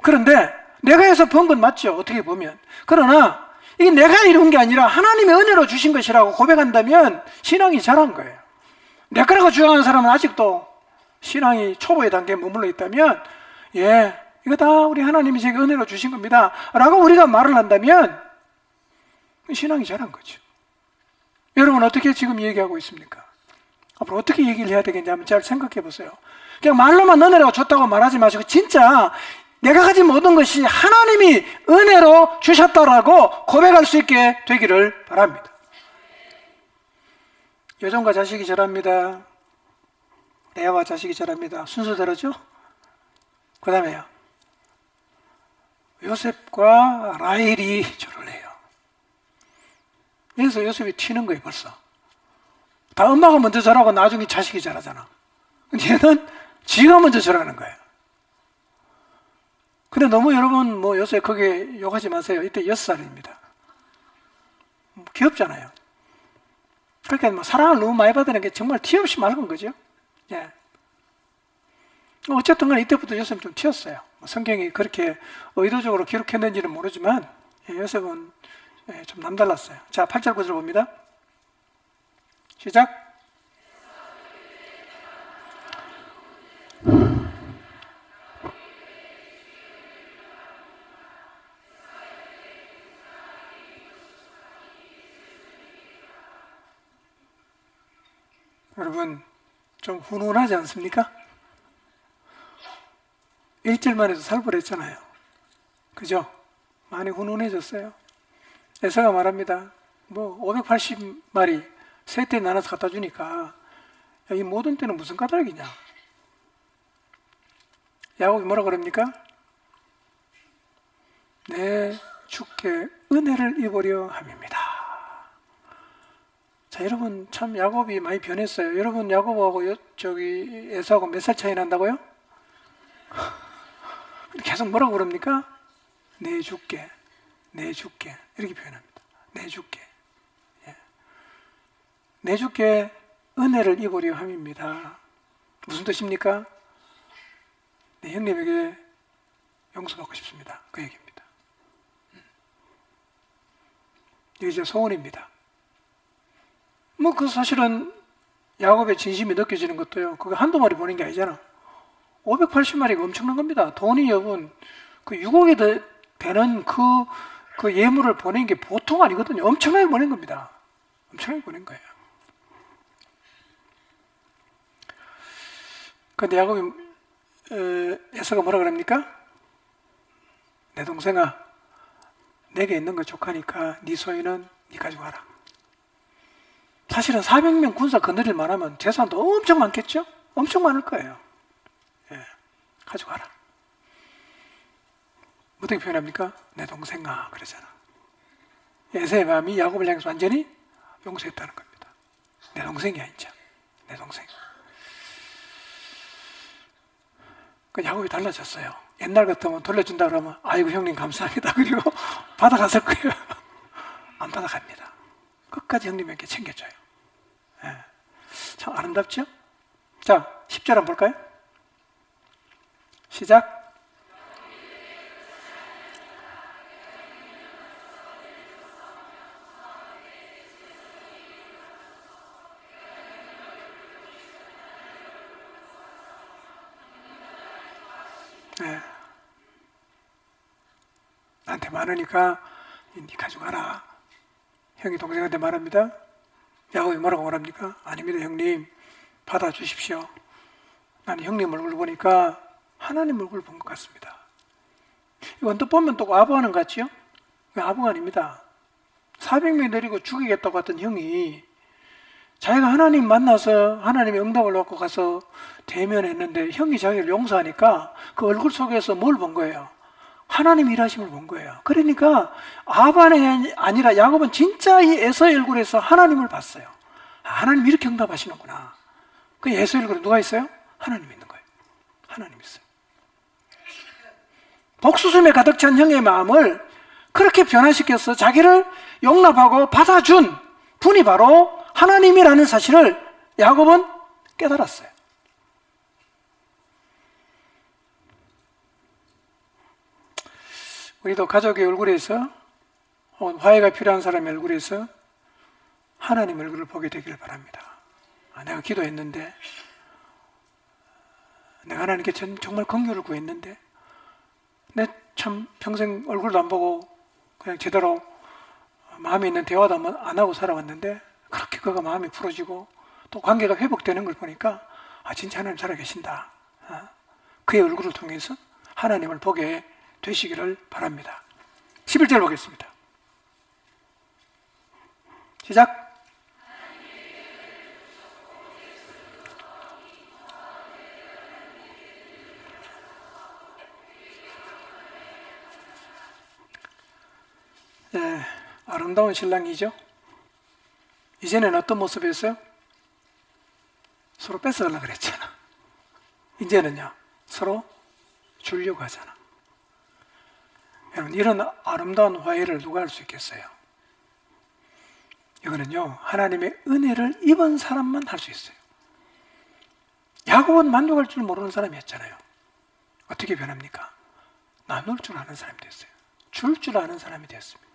그런데 내가 해서 번 건 맞죠. 어떻게 보면. 그러나 이게 내가 이룬 게 아니라 하나님의 은혜로 주신 것이라고 고백한다면 신앙이 잘한 거예요. 내 거라고 주장하는 사람은 아직도 신앙이 초보의 단계에 머물러 있다면 이거 다 우리 하나님이 제게 은혜로 주신 겁니다 라고 우리가 말을 한다면 신앙이 잘한 거죠. 여러분 어떻게 지금 얘기하고 있습니까? 앞으로 어떻게 얘기를 해야 되겠냐 한번 잘 생각해 보세요. 그냥 말로만 은혜라고 줬다고 말하지 마시고 진짜 내가 가진 모든 것이 하나님이 은혜로 주셨다라고 고백할 수 있게 되기를 바랍니다. 여종과 자식이 절합니다. 레아와 자식이 절합니다. 순서대로죠? 그 다음에요, 요셉과 라헬이 절을 해요. 여기서 요셉이 튀는 거예요. 벌써 다 엄마가 먼저 절하고 나중에 자식이 절하잖아. 근데 얘는 지가 먼저 절하는 거예요. 근데 너무 여러분 요셉 거기에 욕하지 마세요. 이때 6살입니다. 귀엽잖아요. 그러니까 사랑을 너무 많이 받는 게 정말 티 없이 맑은 거죠. 어쨌든 간에 이때부터 요셉은 좀 튀었어요. 성경이 그렇게 의도적으로 기록했는지는 모르지만 요셉은 좀 남달랐어요. 자, 8절 9절 봅니다. 시작. 여러분 좀 훈훈하지 않습니까? 1절만 해도 살벌했잖아요. 그죠? 많이 훈훈해졌어요. 에서가 말합니다. 580마리 세 때 나눠서 갖다 주니까 이 모든 때는 무슨 까닭이냐? 야곱이 뭐라 그럽니까? 내 주께 은혜를 입으려 함입니다. 자, 여러분 참 야곱이 많이 변했어요. 여러분 야곱하고 에서하고 몇 살 차이 난다고요? 계속 뭐라고 그럽니까? 내 주께 이렇게 표현합니다. 내 주께 내 주께 은혜를 입으려 함입니다. 무슨 뜻입니까? 내 형님에게 용서받고 싶습니다. 그 얘기입니다. 이게 제 소원입니다. 그 사실은 야곱의 진심이 느껴지는 것도요, 그거 한두 마리 보낸 게 아니잖아. 580마리가 엄청난 겁니다. 돈이 여러분, 6억이 되는 그 예물을 보낸 게 보통 아니거든요. 엄청나게 보낸 겁니다. 엄청나게 보낸 거예요. 근데 야곱이 에서가 뭐라 그럽니까? 내 동생아, 내게 있는 거 족하니까 네 소유는 네 가지고 가라. 사실은 400명 군사 거느릴 만하면 재산도 엄청 많겠죠? 엄청 많을 거예요. 예, 가지고 가라. 어떻게 표현합니까? 내 동생아 그러잖아. 에서의 마음이 야곱을 향해서 완전히 용서했다는 겁니다. 내 동생이야 이제. 내 동생. 그 야곱이 달라졌어요. 옛날 같으면 돌려준다 그러면 아이고 형님 감사합니다. 그리고 받아갔을 거예요. 안 받아갑니다. 끝까지 형님에게 챙겨줘요. 예. 참 아름답죠? 자, 10절 한번 볼까요? 시작. 네. 나한테 많으니까 네 가져가라. 형이 동생한테 말합니다. 야곱이 뭐라고 말합니까? 아닙니다 형님, 받아주십시오. 나는 형님 얼굴 보니까 하나님 얼굴 본 것 같습니다. 언뜻 보면 또 아부하는 것 같죠? 아부가 아닙니다. 400명 내리고 죽이겠다고 했던 형이 자기가 하나님 만나서 하나님의 응답을 받고 가서 대면했는데 형이 자기를 용서하니까 그 얼굴 속에서 뭘 본 거예요? 하나님 일하심을 본 거예요. 그러니까 아반이 아니라 야곱은 진짜 이 에서의 얼굴에서 하나님을 봤어요. 아, 하나님 이렇게 응답하시는구나. 그 에서의 얼굴에 누가 있어요? 하나님 있는 거예요. 하나님 있어요. 복수심에 가득 찬 형의 마음을 그렇게 변화시켜서 자기를 용납하고 받아준 분이 바로 하나님이라는 사실을 야곱은 깨달았어요. 우리도 가족의 얼굴에서 화해가 필요한 사람의 얼굴에서 하나님 얼굴을 보게 되기를 바랍니다. 내가 기도했는데, 내가 하나님께 정말 긍휼을 구했는데, 내 참 평생 얼굴도 안 보고 그냥 제대로 마음에 있는 대화도 안 하고 살아왔는데 그렇게 그가 마음이 풀어지고 또 관계가 회복되는 걸 보니까 진짜 하나님 살아계신다. 그의 얼굴을 통해서 하나님을 보게 되시기를 바랍니다. 11절 보겠습니다. 시작. 네, 아름다운 신랑이죠. 이제는 어떤 모습이었어요? 서로 뺏어가려고 그랬잖아. 이제는요, 서로 주려고 하잖아. 여러분, 이런 아름다운 화해를 누가 할 수 있겠어요? 이거는요, 하나님의 은혜를 입은 사람만 할 수 있어요. 야곱은 만족할 줄 모르는 사람이었잖아요. 어떻게 변합니까? 나눌 줄 아는 사람이 됐어요. 줄 줄 아는 사람이 되었습니다.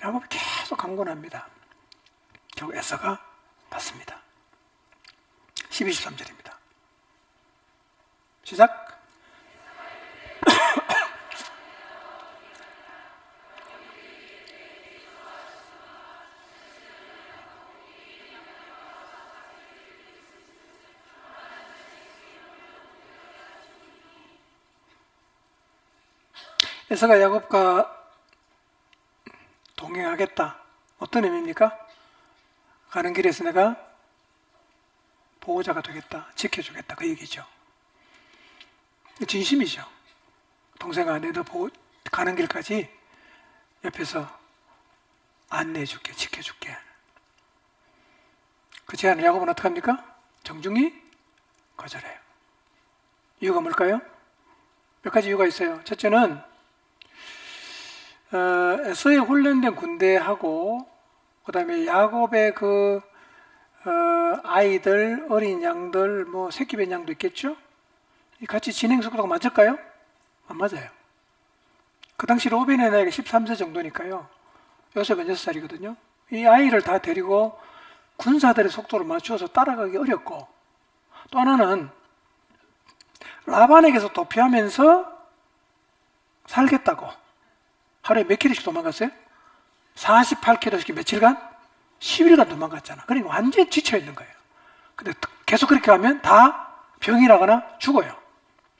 야곱이 계속 강권합니다. 결국 에서가 받습니다. 12, 13절입니다. 시작. 에서가 야곱과 동행하겠다. 어떤 의미입니까? 가는 길에서 내가 보호자가 되겠다. 지켜주겠다. 그 얘기죠. 진심이죠. 동생아, 내가 가는 길까지 옆에서 안내해줄게. 지켜줄게. 그 제안을 야곱은 어떻게 합니까? 정중히 거절해요. 이유가 뭘까요? 몇 가지 이유가 있어요. 첫째는 에서의 훈련된 군대하고 그 다음에 야곱의 아이들, 어린 양들, 뭐 새끼 뱀 양도 있겠죠? 같이 진행 속도가 맞을까요? 안 맞아요. 그 당시 로벤의 나이가 13세 정도니까요. 요셉은 6살이거든요. 이 아이를 다 데리고 군사들의 속도를 맞추어서 따라가기 어렵고, 또 하나는 라반에게서 도피하면서 살겠다고 하루에 몇 킬로씩 도망갔어요? 48킬로씩 며칠간? 10일간 도망갔잖아. 그러니까 완전히 지쳐있는 거예요. 근데 계속 그렇게 하면 다 병이 나거나 죽어요.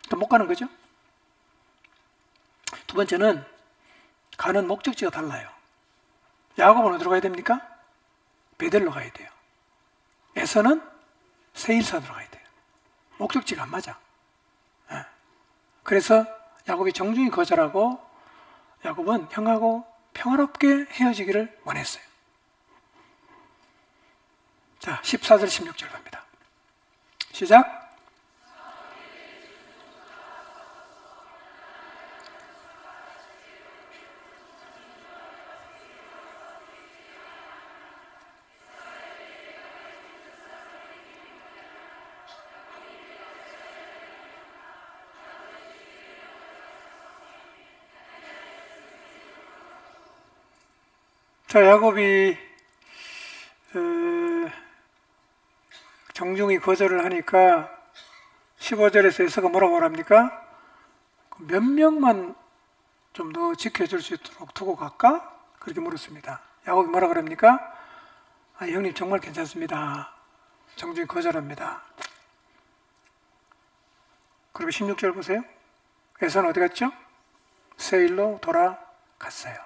그러니까 못 가는 거죠. 두 번째는 가는 목적지가 달라요. 야곱은 어디로 가야 됩니까? 베델로 가야 돼요. 에서는 세일산으로 가야 돼요. 목적지가 안 맞아. 그래서 야곱이 정중히 거절하고 야곱은 형하고 평화롭게 헤어지기를 원했어요. 자, 14절 16절 갑니다. 시작. 자, 야곱이 정중히 거절을 하니까 15절에서 에서가 뭐라고 말합니까? 몇 명만 좀 더 지켜줄 수 있도록 두고 갈까? 그렇게 물었습니다. 야곱이 뭐라고 그럽니까? 형님 정말 괜찮습니다. 정중히 거절합니다. 그리고 16절 보세요. 에서는 어디 갔죠? 세일로 돌아갔어요.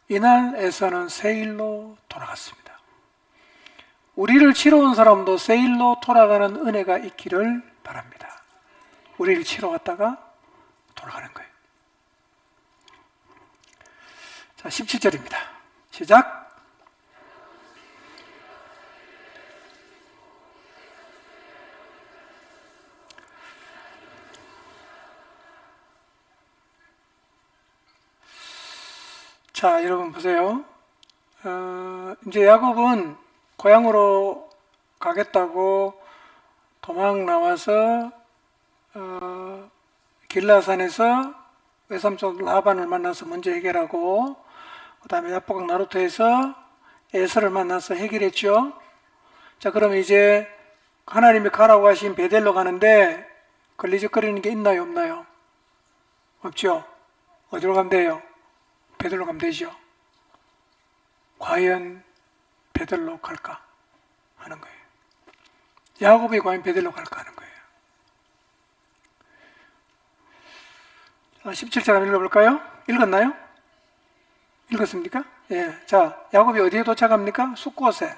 이날 에서는 세일로 돌아갔습니다. 우리를 치러 온 사람도 세일로 돌아가는 은혜가 있기를 바랍니다. 우리를 치러 왔다가 돌아가는 거예요. 자, 17절입니다. 시작. 자, 여러분 보세요. 이제 야곱은 고향으로 가겠다고 도망 나와서 길라산에서 외삼촌 라반을 만나서 문제 해결하고, 그 다음에 야복강 나루터에서 에서를 만나서 해결했죠. 자, 그러면 이제 하나님이 가라고 하신 베델로 가는데 걸리적거리는 게 있나요, 없나요? 없죠. 어디로 가면 돼요? 베들로 가면 되죠. 과연 베들로 갈까 하는 거예요. 야곱이 과연 베들로 갈까 하는 거예요. 17절 한번 읽어볼까요? 읽었나요? 읽었습니까? 예. 자, 야곱이 어디에 도착합니까? 숫곳에.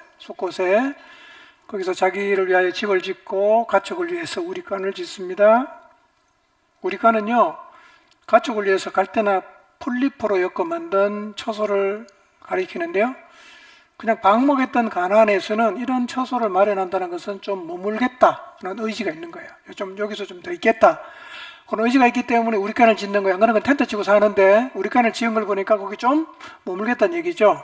거기서 자기를 위하여 집을 짓고 가축을 위해서 우리간을 짓습니다. 우리간은요, 가축을 위해서 갈대나 풀잎으로 엮어 만든 처소를 가리키는데요. 그냥 방목했던 가나안에서는 이런 처소를 마련한다는 것은 좀 머물겠다는 의지가 있는 거예요. 좀 여기서 좀 더 있겠다. 그런 의지가 있기 때문에 우리간을 짓는 거예요. 안 그러면 텐트 치고 사는데 우리간을 지은 걸 보니까 거기 좀 머물겠다는 얘기죠.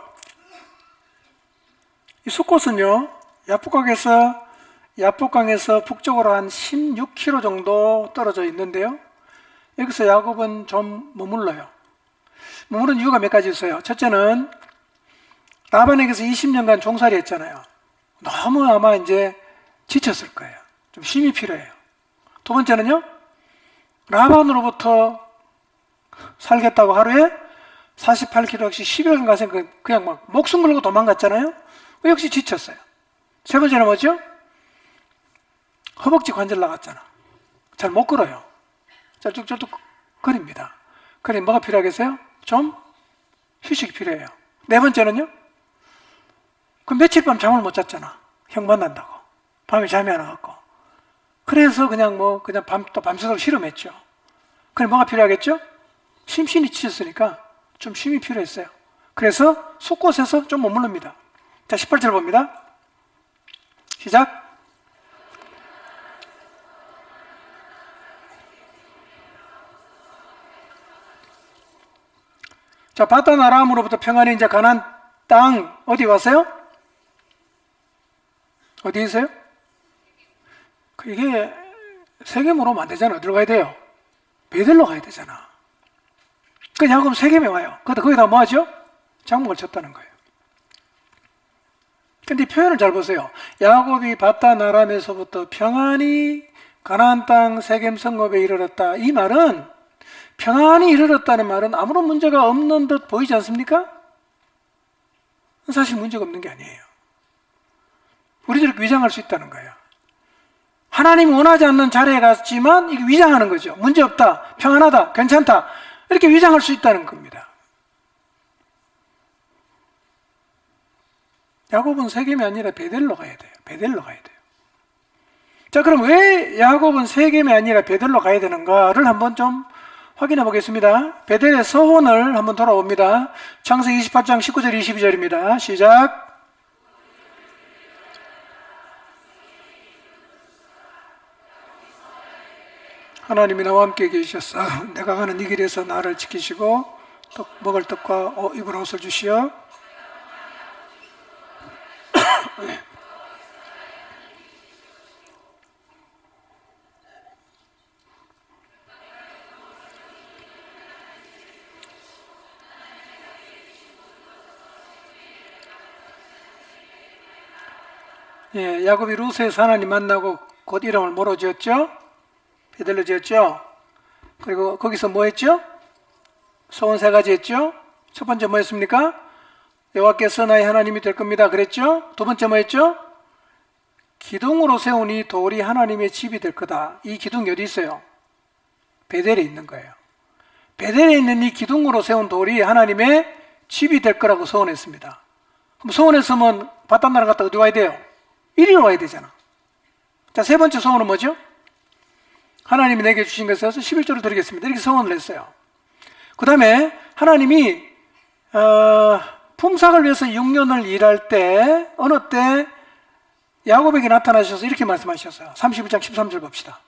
이 숫곳은요, 야복강에서 북쪽으로 한 16km 정도 떨어져 있는데요. 여기서 야곱은 좀 머물러요. 머무른 이유가 몇 가지 있어요. 첫째는 라반에게서 20년간 종살이 했잖아요. 너무 아마 이제 지쳤을 거예요. 좀 쉼이 필요해요. 두 번째는요, 라반으로부터 살겠다고 하루에 48km씩 10일간 가서 그냥 막 목숨 걸고 도망갔잖아요. 역시 지쳤어요. 세 번째는 뭐죠? 허벅지 관절 나갔잖아. 잘 못 걸어요. 쩔뚝쩔뚝 거립니다. 그래, 뭐가 필요하겠어요? 좀 휴식이 필요해요. 네 번째는요? 그 며칠 밤 잠을 못 잤잖아. 형 만난다고. 밤에 잠이 안 와갖고. 그래서 그냥 밤새도록 실험했죠. 그래, 뭐가 필요하겠죠? 심신이 지쳤으니까 좀 쉼이 필요했어요. 그래서 숲곳에서 좀 머무릅니다. 자, 18절 봅니다. 시작. 자, 바단 아람으로부터 평안히 이제 가나안 땅 어디 왔어요? 어디 있어요? 이게 세겜으로 오면 안 되잖아. 어디로 가야 돼요? 베델로 가야 되잖아. 그 야곱 세겜에 와요. 근데 거기다 뭐 하죠? 장막을 쳤다는 거예요. 근데 표현을 잘 보세요. 야곱이 바단 아람에서부터 평안히 가나안 땅 세겜 성읍에 이르렀다. 이 말은, 평안히 이르렀다는 말은 아무런 문제가 없는 듯 보이지 않습니까? 사실 문제가 없는 게 아니에요. 우리들이 위장할 수 있다는 거예요. 하나님이 원하지 않는 자리에 갔지만 이게 위장하는 거죠. 문제없다, 평안하다, 괜찮다, 이렇게 위장할 수 있다는 겁니다. 야곱은 세겜이 아니라 베델로 가야 돼요. 베델로 가야 돼요. 자, 그럼 왜 야곱은 세겜이 아니라 베델로 가야 되는가를 한번 좀 확인해 보겠습니다. 베델의 서원을 한번 돌아옵니다. 창세기 28장 19절 22절입니다. 시작. 하나님이 나와 함께 계셨어. 내가 가는 이 길에서 나를 지키시고 먹을 떡과 입을 옷을 주시어. 예, 야곱이 루스에서 하나님 만나고 곧 이름을 뭐로 지었죠? 베델로 지었죠? 그리고 거기서 뭐 했죠? 소원 3가지 했죠? 첫 번째 뭐 했습니까? 여호와께서 나의 하나님이 될 겁니다 그랬죠? 두 번째 뭐 했죠? 기둥으로 세운 이 돌이 하나님의 집이 될 거다. 이 기둥이 어디 있어요? 베델에 있는 거예요. 베델에 있는 이 기둥으로 세운 돌이 하나님의 집이 될 거라고 소원했습니다. 그럼 소원했으면 바닷나라 갔다 어디 와야 돼요? 이리로 와야 되잖아. 자, 세 번째 소원은 뭐죠? 하나님이 내게 주신 것에서 11조를 드리겠습니다. 이렇게 소원을 했어요. 그 다음에 하나님이 품삯을 위해서 6년을 일할 때 어느 때 야곱에게 나타나셔서 이렇게 말씀하셨어요. 31장 13절 봅시다.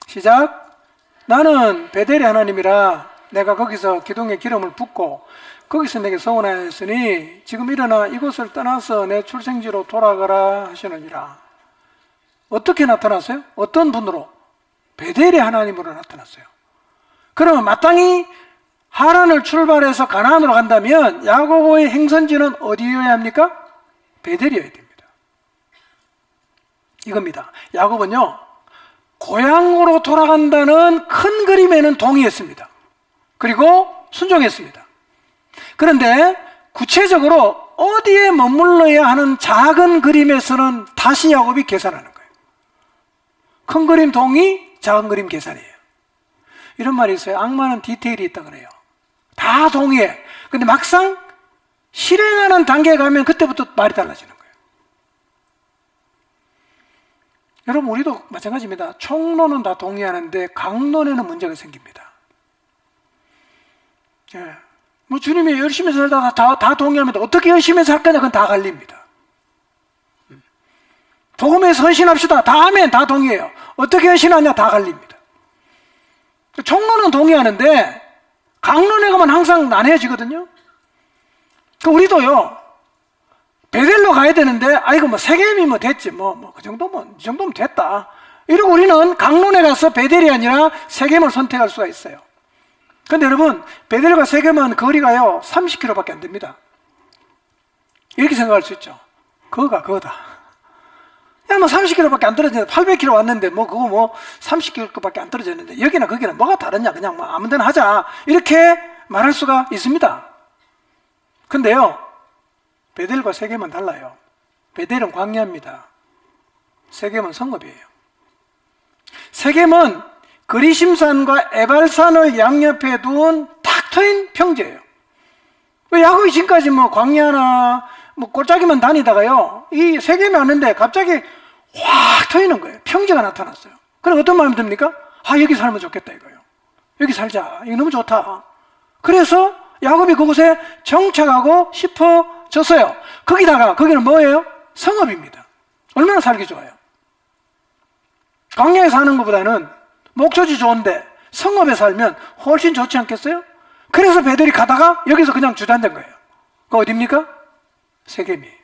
시작. 나는 베델의 하나님이라 내가 거기서 기둥에 기름을 붓고 거기서 내게 서원하였으니 지금 일어나 이곳을 떠나서 내 출생지로 돌아가라 하시느니라. 어떻게 나타났어요? 어떤 분으로? 베델의 하나님으로 나타났어요. 그러면 마땅히 하란을 출발해서 가나안으로 간다면 야고보의 행선지는 어디여야 합니까? 베델이어야 됩니다. 이겁니다. 야곱은요, 고향으로 돌아간다는 큰 그림에는 동의했습니다. 그리고 순종했습니다. 그런데 구체적으로 어디에 머물러야 하는 작은 그림에서는 다시 야곱이 계산하는 거예요. 큰 그림 동의, 작은 그림 계산이에요. 이런 말이 있어요. 악마는 디테일이 있다 그래요. 다 동의해. 근데 막상 실행하는 단계에 가면 그때부터 말이 달라지는 거예요. 여러분, 우리도 마찬가지입니다. 총론은 다 동의하는데 강론에는 문제가 생깁니다. 예. 뭐 주님이 열심히 살다가 다 동의합니다. 어떻게 열심히 살 거냐, 그건 다 갈립니다. 복음에 헌신합시다. 다 아멘, 다 동의해요. 어떻게 헌신하냐, 다 갈립니다. 총론은 동의하는데 강론에 가면 항상 난해지거든요. 우리도요, 베델로 가야 되는데, 아이고, 뭐, 세겜이면 됐지. 그 정도면, 이 정도면 됐다. 이러고 우리는 강론에 가서 베델이 아니라 세겜을 선택할 수가 있어요. 근데 여러분, 베델과 세겜은 거리가요, 30km밖에 안 됩니다. 이렇게 생각할 수 있죠. 그거다. 야, 뭐 30km밖에 안 떨어졌는데, 800km 왔는데, 그거 30km밖에 안 떨어졌는데, 여기나 거기나 뭐가 다르냐, 그냥 아무 데나 하자. 이렇게 말할 수가 있습니다. 근데요, 베델과 세겜은 달라요. 베델은 광야입니다. 세겜은 성읍이에요. 세겜은 그리심산과 에발산을 양옆에 둔 탁 트인 평지예요. 야곱이 지금까지 광야나 골짜기만 다니다가요, 이 세겜이 왔는데 갑자기 확 트이는 거예요. 평지가 나타났어요. 그럼 어떤 마음이 듭니까? 여기 살면 좋겠다 이거예요. 여기 살자. 이거 너무 좋다. 그래서 야곱이 그곳에 정착하고 싶어졌어요. 거기는 뭐예요? 성읍입니다. 얼마나 살기 좋아요. 광야에 사는 것보다는 목조지 좋은데 성읍에 살면 훨씬 좋지 않겠어요? 그래서 베델이 가다가 여기서 그냥 주저앉은 거예요. 그거 어딥니까? 세겜이에요.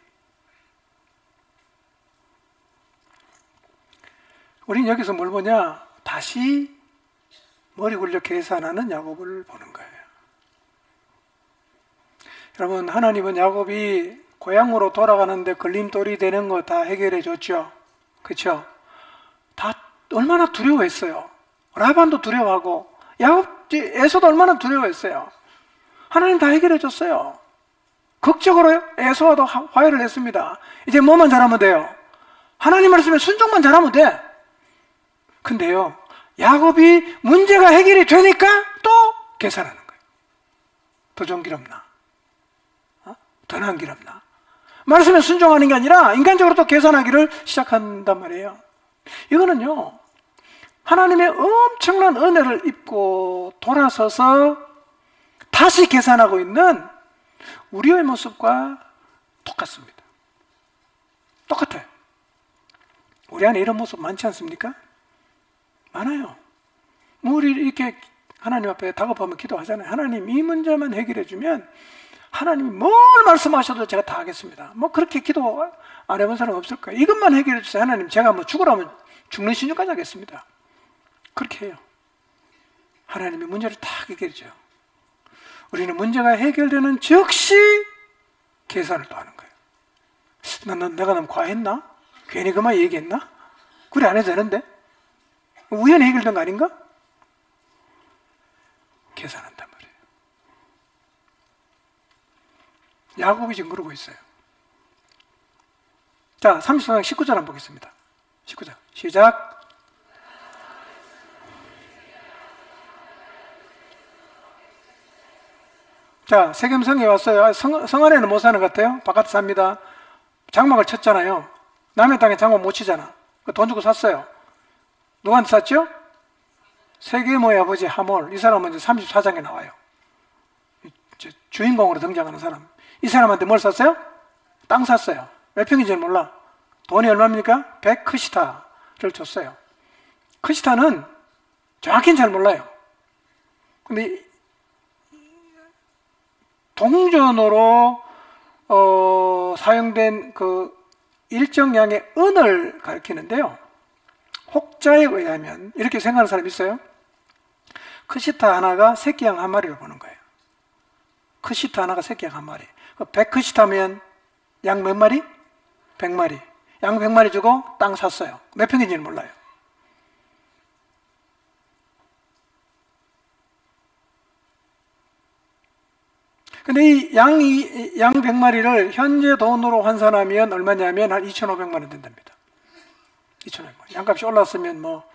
우린 여기서 뭘 보냐? 다시 머리 굴려 계산하는 야곱을 보는 거예요. 여러분, 하나님은 야곱이 고향으로 돌아가는데 걸림돌이 되는 거 다 해결해 줬죠. 그렇죠? 다 얼마나 두려워했어요. 라반도 두려워하고 에서도 얼마나 두려워했어요. 하나님 다 해결해 줬어요. 극적으로 에서와도 화해를 했습니다. 이제 뭐만 잘하면 돼요? 하나님 말씀에 순종만 잘하면 돼. 근데요, 야곱이 문제가 해결이 되니까 또 계산하는 거예요. 더 좋은 길 없나? 더 나은 길 없나? 말씀에 순종하는 게 아니라 인간적으로 또 계산하기를 시작한단 말이에요. 이거는요, 하나님의 엄청난 은혜를 입고 돌아서서 다시 계산하고 있는 우리의 모습과 똑같습니다. 똑같아요. 우리 안에 이런 모습 많지 않습니까? 많아요. 우리 이렇게 하나님 앞에 다급하면 기도하잖아요. 하나님, 이 문제만 해결해 주면 하나님이 뭘 말씀하셔도 제가 다 하겠습니다. 뭐 그렇게 기도 안 해본 사람 없을 거예요. 이것만 해결해 주세요. 하나님, 제가 뭐 죽으라면 죽는 신용까지 하겠습니다. 그렇게 해요. 하나님이 문제를 다 해결해 줘요. 우리는 문제가 해결되는 즉시 계산을 또 하는 거예요. 내가 너무 과했나? 괜히 그만 얘기했나? 그래 안 해도 되는데? 우연히 해결된 거 아닌가? 계산한단 말이에요. 야곱이 지금 그러고 있어요. 자, 34장 19절 한번 보겠습니다. 19절 시작. 자, 세겜성에 왔어요. 성 안에는 못 사는 것 같아요. 바깥에 삽니다. 장막을 쳤잖아요. 남의 땅에 장막 못 치잖아. 돈 주고 샀어요. 누구한테 샀죠? 세겜의 아버지 하몰. 이 사람은 이제 34장에 나와요. 주인공으로 등장하는 사람. 이 사람한테 뭘 샀어요? 땅 샀어요. 몇 평인지는 몰라. 돈이 얼마입니까? 100크시타를 줬어요. 크시타는 정확히는 잘 몰라요. 근데 동전으로 사용된 그 일정량의 은을 가리키는데요. 혹자에 의하면 이렇게 생각하는 사람이 있어요. 크시타 하나가 새끼양 한 마리를 보는 거예요. 크시타 하나가 새끼양 한 마리. 100크시타면 양 몇 마리? 100마리. 양 100마리 주고 땅 샀어요. 몇 평인지는 몰라요. 근데 이 양 100마리를 현재 돈으로 환산하면 얼마냐면 한 2,500만 원 된답니다. 2,500만 원. 양값이 올랐으면 뭐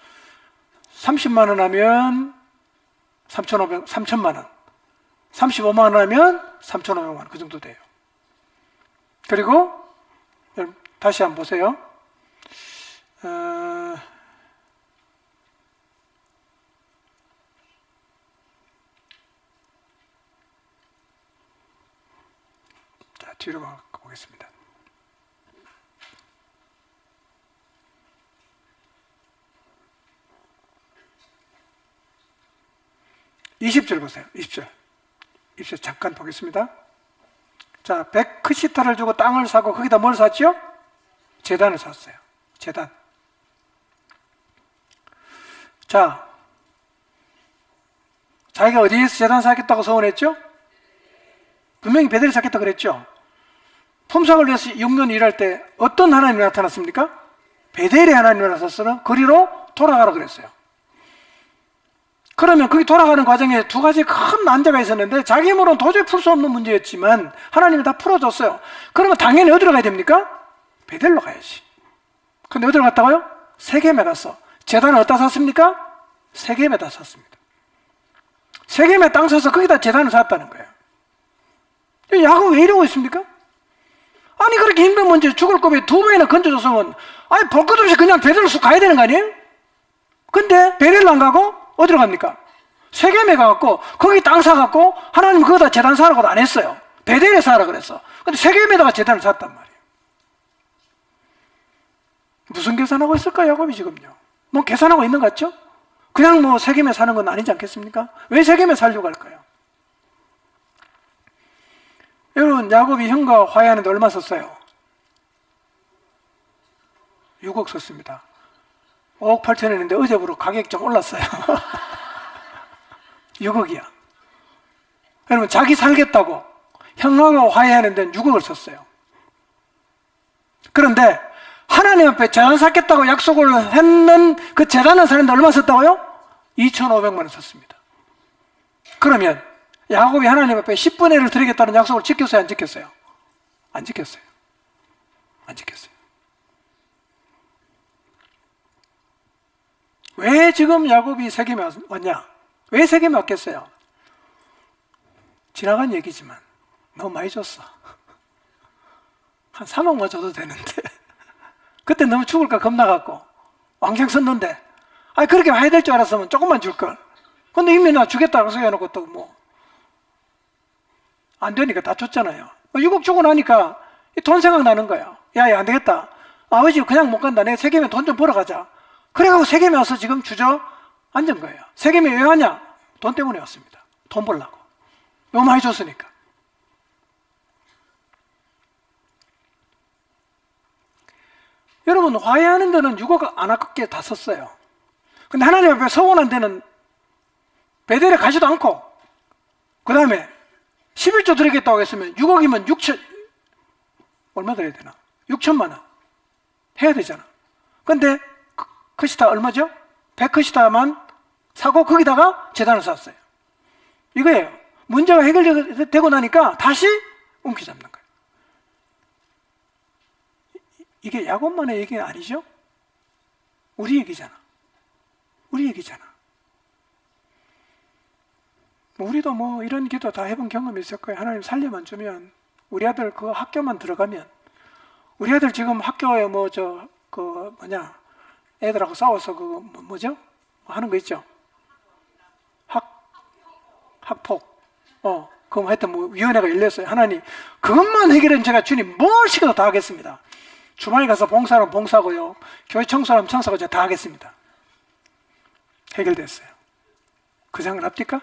30만 원 하면 3,000만 원. 35만 원 하면 3,500만 원. 그 정도 돼요. 그리고 다시 한번 보세요. 자, 뒤로 가보겠습니다. (20절) 보세요. 20절 잠깐 보겠습니다. 자, 100크시타를 주고 땅을 사고 거기다 뭘 샀죠? 제단을 샀어요. 제단. 자, 자기가 어디에서 제단 사겠다고 소원했죠? 분명히 베델에 사겠다고 그랬죠? 품삯을 위해서 6년 일할 때 어떤 하나님이 나타났습니까? 베델의 하나님이 나타났어요. 거리로 돌아가라 그랬어요. 그러면 거기 돌아가는 과정에 두 가지 큰 난제가 있었는데 자기 힘으로는 도저히 풀 수 없는 문제였지만 하나님이 다 풀어줬어요. 그러면 당연히 어디로 가야 됩니까? 베델로 가야지. 근데 어디로 갔다고요? 세겜에 갔어. 제단을 어디다 샀습니까? 세겜에다 샀습니다. 세겜에 땅 사서 거기다 제단을 샀다는 거예요. 야곱 왜 이러고 있습니까? 아니 그렇게 힘든 문제 죽을 겁에 두 번이나 건져줬으면 아니 볼 것 없이 그냥 베델로 쑥 가야 되는 거 아니에요? 근데 베델로 안 가고 어디로 갑니까? 세겜에 가갖고 거기 땅 사갖고 하나님 거기다 제단 사라고도 안 했어요. 베델에 사라 그랬어. 근데 세겜에다가 제단을 샀단 말이에요. 무슨 계산하고 있을까 야곱이 지금요? 뭐 계산하고 있는 것 같죠? 그냥 뭐 세겜에 사는 건 아니지 않겠습니까? 왜 세겜에 살려고 할까요? 여러분, 야곱이 형과 화해하는데 얼마 썼어요? 6억 썼습니다. 5억 8천원인데 어제부로 가격이 좀 올랐어요. 6억이야. 여러분, 자기 살겠다고 형하고 화해하는 데는 6억을 썼어요. 그런데 하나님 앞에 재단 샀겠다고 약속을 했는 그 재단을 사는데 얼마 썼다고요? 2,500만 원 썼습니다. 그러면 야곱이 하나님 앞에 10분의 1을 드리겠다는 약속을 지켰어요? 안 지켰어요? 안 지켰어요. 안 지켰어요. 왜 지금 야곱이 세겜에 왔냐? 왜 세겜에 왔겠어요? 지나간 얘기지만 너무 많이 줬어. 한 3억만 줘도 되는데 그때 너무 죽을까 겁나갖고 왕창 썼는데, 아니 그렇게 많이 될 줄 알았으면 조금만 줄걸. 근데 이미 나 주겠다고 해놓고 또 뭐 안 되니까 다 줬잖아요. 6억 주고 나니까 돈 생각나는 거예요. 야, 안 되겠다. 아버지 그냥 못 간다. 내가 세겜에 돈 좀 벌어 가자. 그래가지고 세겜에 와서 지금 주저앉은 거예요. 세겜에 왜 왔냐? 돈 때문에 왔습니다. 돈 벌려고. 너무 많이 줬으니까. 여러분, 화해하는 데는 6억 안 아깝게 다 썼어요. 근데 하나님 앞에 서원한 데는 베델에 가지도 않고, 그 다음에 11조 드리겠다고 했으면 6억이면 6천, 얼마 드려야 되나? 6천만 원 해야 되잖아. 근데 크시타 얼마죠? 100크시타만 사고 거기다가 재단을 샀어요. 이거예요. 문제가 해결되고 나니까 다시 움키 잡는 거예요. 이게 야곱만의 얘기가 아니죠? 우리 얘기잖아. 우리 얘기잖아. 우리도 뭐 이런 기도 다 해본 경험이 있을 거예요. 하나님 살려만 주면, 우리 아들 그 학교만 들어가면, 우리 아들 지금 학교에 애들하고 싸워서 뭐죠? 하는 거 있죠? 학폭. 그럼 하여튼 위원회가 열렸어요. 하나님, 그것만 해결하면 제가 주님 뭘 시켜도 다 하겠습니다. 주말에 가서 봉사하면 봉사하고요. 교회 청소하면 청소하고 제가 다 하겠습니다. 해결됐어요. 그 생각납니까?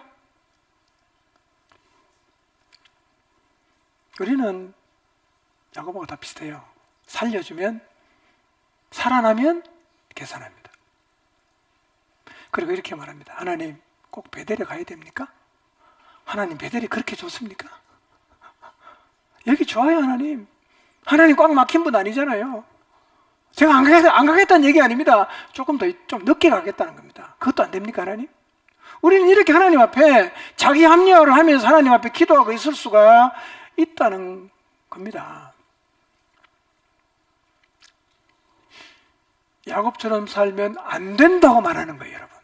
우리는 야곱하고 다 비슷해요. 살려주면, 살아나면 계산합니다. 그리고 이렇게 말합니다. 하나님, 꼭 베델에 가야 됩니까? 하나님, 베델이 그렇게 좋습니까? 여기 좋아요, 하나님. 하나님 꽉 막힌 분 아니잖아요. 제가 안 가겠다는 얘기 아닙니다. 좀 늦게 가겠다는 겁니다. 그것도 안 됩니까, 하나님? 우리는 이렇게 하나님 앞에 자기 합리화를 하면서 하나님 앞에 기도하고 있을 수가 있다는 겁니다. 야곱처럼 살면 안 된다고 말하는 거예요, 여러분.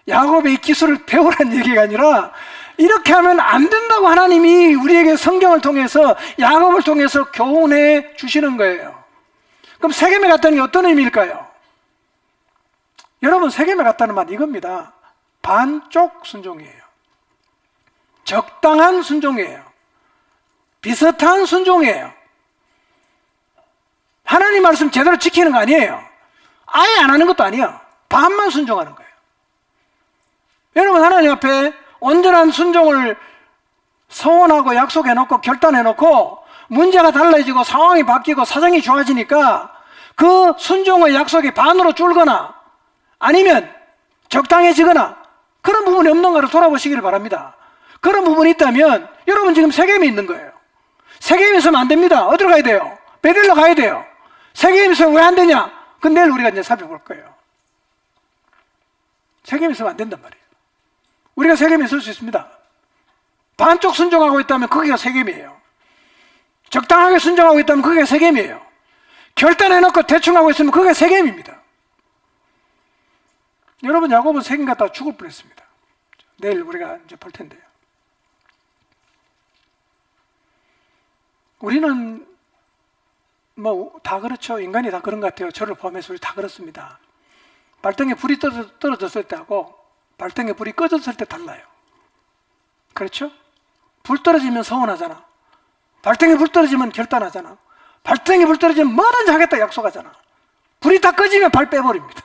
야곱의 이 기술을 배우라는 얘기가 아니라 이렇게 하면 안 된다고 하나님이 우리에게 성경을 통해서, 야곱을 통해서 교훈해 주시는 거예요. 그럼 세겜에 갔다는 게 어떤 의미일까요? 여러분, 세겜에 갔다는 말 이겁니다. 반쪽 순종이에요. 적당한 순종이에요. 비슷한 순종이에요. 하나님 말씀 제대로 지키는 거 아니에요. 아예 안 하는 것도 아니에요. 반만 순종하는 거예요. 여러분, 하나님 앞에 온전한 순종을 서원하고 약속해놓고 결단해놓고 문제가 달라지고 상황이 바뀌고 사정이 좋아지니까 그 순종의 약속이 반으로 줄거나 아니면 적당해지거나 그런 부분이 없는가를 돌아보시기를 바랍니다. 그런 부분이 있다면 여러분 지금 세겜에 있는 거예요. 세겜에 있으면 안 됩니다. 어디로 가야 돼요? 베델로 가야 돼요. 세겜에 있으면 왜 안 되냐? 그건 내일 우리가 이제 살펴볼 거예요. 세겜에 있으면 안 된단 말이에요. 우리가 세겜에 있을 수 있습니다. 반쪽 순종하고 있다면 거기가 세겜이에요. 적당하게 순종하고 있다면 거기가 세겜이에요. 결단해놓고 대충 하고 있으면 그게 세겜입니다. 여러분, 야곱은 세겜 갔다가 죽을 뻔했습니다. 내일 우리가 이제 볼 텐데요. 우리는 뭐 다 그렇죠. 인간이 다 그런 것 같아요. 저를 포함해서 우리 다 그렇습니다. 발등에 불이 떨어졌을 때하고 발등에 불이 꺼졌을 때 달라요. 그렇죠? 불 떨어지면 서운하잖아. 발등에 불 떨어지면 결단하잖아. 발등에 불 떨어지면 뭐든지 하겠다 약속하잖아. 불이 다 꺼지면 발 빼버립니다.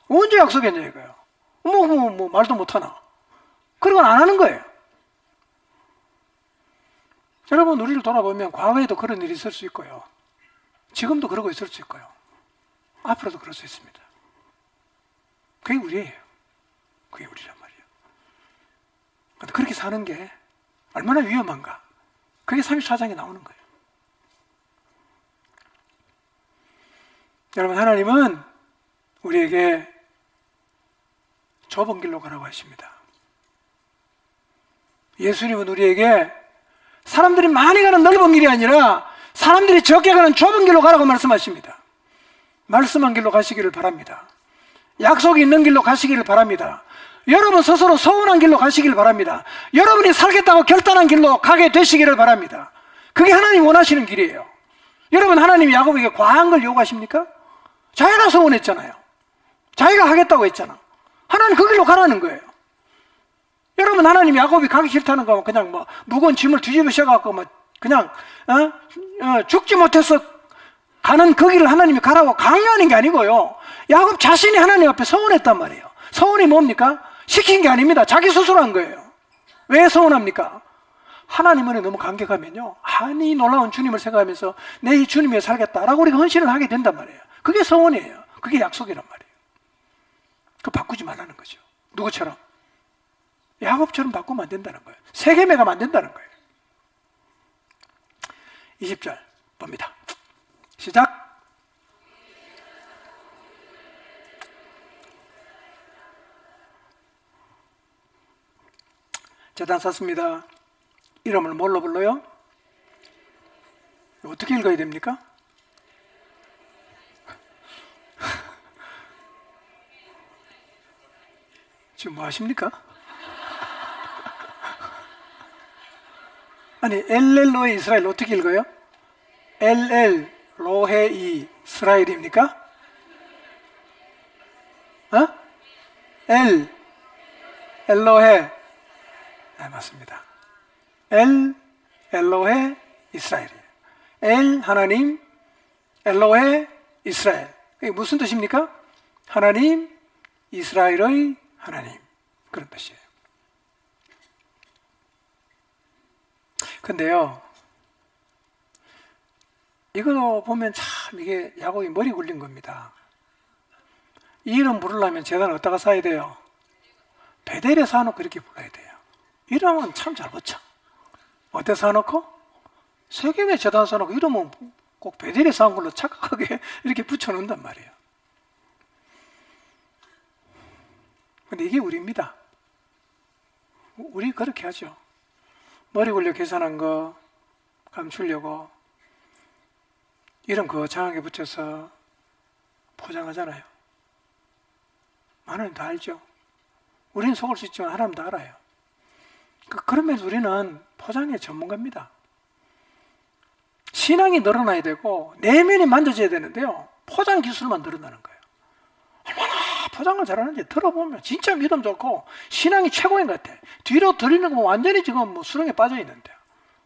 언제 약속했냐 이거예요. 뭐 말도 못하나. 그런 건 안 하는 거예요. 여러분, 우리를 돌아보면 과거에도 그런 일이 있을 수 있고요. 지금도 그러고 있을 수 있고요. 앞으로도 그럴 수 있습니다. 그게 우리예요. 그게 우리란 말이에요. 근데 그렇게 사는 게 얼마나 위험한가. 그게 34장에 나오는 거예요. 여러분, 하나님은 우리에게 좁은 길로 가라고 하십니다. 예수님은 우리에게 사람들이 많이 가는 넓은 길이 아니라 사람들이 적게 가는 좁은 길로 가라고 말씀하십니다. 말씀한 길로 가시기를 바랍니다. 약속이 있는 길로 가시기를 바랍니다. 여러분 스스로 서운한 길로 가시길 바랍니다. 여러분이 살겠다고 결단한 길로 가게 되시기를 바랍니다. 그게 하나님 원하시는 길이에요. 여러분, 하나님이 야곱에게 과한 걸 요구하십니까? 자기가 서운했잖아요. 자기가 하겠다고 했잖아. 하나님 그 길로 가라는 거예요. 여러분, 하나님이 야곱이 가기 싫다는 거 그냥 뭐 무거운 짐을 뒤집어 씌워갖고 뭐 그냥 죽지 못해서 가는 그 길을 하나님이 가라고 강요하는 게 아니고요. 야곱 자신이 하나님 앞에 서운했단 말이에요. 서운이 뭡니까? 시킨 게 아닙니다. 자기 스스로 한 거예요. 왜 서운합니까? 하나님은 너무 감격하면요, 아니 놀라운 주님을 생각하면서 내 이 주님 위해 살겠다라고 우리가 헌신을 하게 된단 말이에요. 그게 서원이에요. 그게 약속이란 말이에요. 그거 바꾸지 말라는 거죠. 누구처럼? 야곱처럼 바꾸면 안 된다는 거예요. 세겜에 가면 안 된다는 거예요. 20절 봅니다. 시작. 제단 샀습니다. 이름을 뭘로 불러요? 어떻게 읽어야 됩니까? 지금 뭐 하십니까? 아니, 엘렐로의 이스라엘 어떻게 읽어요? 엘엘 로헤이 이스라엘입니까? 엘로헤. 네, 맞습니다. 엘로헤 이스라엘이에요. 엘 하나님, 엘로헤 이스라엘. 이게 무슨 뜻입니까? 하나님, 이스라엘의 하나님, 그런 뜻이에요. 근데요, 이거 보면 참 이게 야곱이 머리 굴린 겁니다. 이 이름 부르려면 제단을 어디다가 사야 돼요? 베델에 사놓고 그렇게 불러야 돼요. 이름은 참 잘 붙여. 어디에 사놓고? 세겜에 제단 사놓고 이름은 꼭 베델에 사온 걸로 착각하게 이렇게 붙여놓는단 말이에요. 근데 이게 우리입니다. 우리 그렇게 하죠. 머리 굴려 계산한 거 감추려고 이름 거창하게 붙여서 포장하잖아요. 하나님 다 알죠. 우리는 속을 수 있지만 하나님 다 알아요. 그러면서 우리는 포장의 전문가입니다. 신앙이 늘어나야 되고 내면이 만져져야 되는데요, 포장 기술만 늘어나는 거예요. 얼마나 포장을 잘하는지 들어보면 진짜 믿음 좋고 신앙이 최고인 것 같아. 뒤로 들이는 거 완전히 지금 뭐 수렁에 빠져 있는데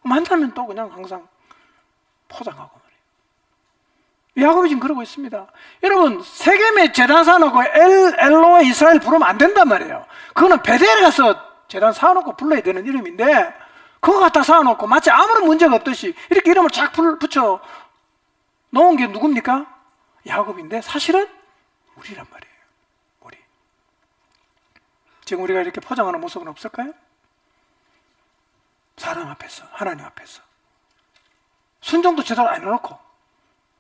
만나면 또 그냥 항상 포장하고 말이에요. 야곱이 지금 그러고 있습니다. 여러분, 세겜에 제단 사놓고 엘로에 이스라엘 부르면 안 된단 말이에요. 그거는 베델에 가서 제단 사놓고 불러야 되는 이름인데 그거 갖다 사놓고 마치 아무런 문제가 없듯이 이렇게 이름을 쫙 붙여 놓은 게 누굽니까? 야곱인데 사실은 우리란 말이에요. 우리. 지금 우리가 이렇게 포장하는 모습은 없을까요? 사람 앞에서, 하나님 앞에서 순종도 제대로 안 해놓고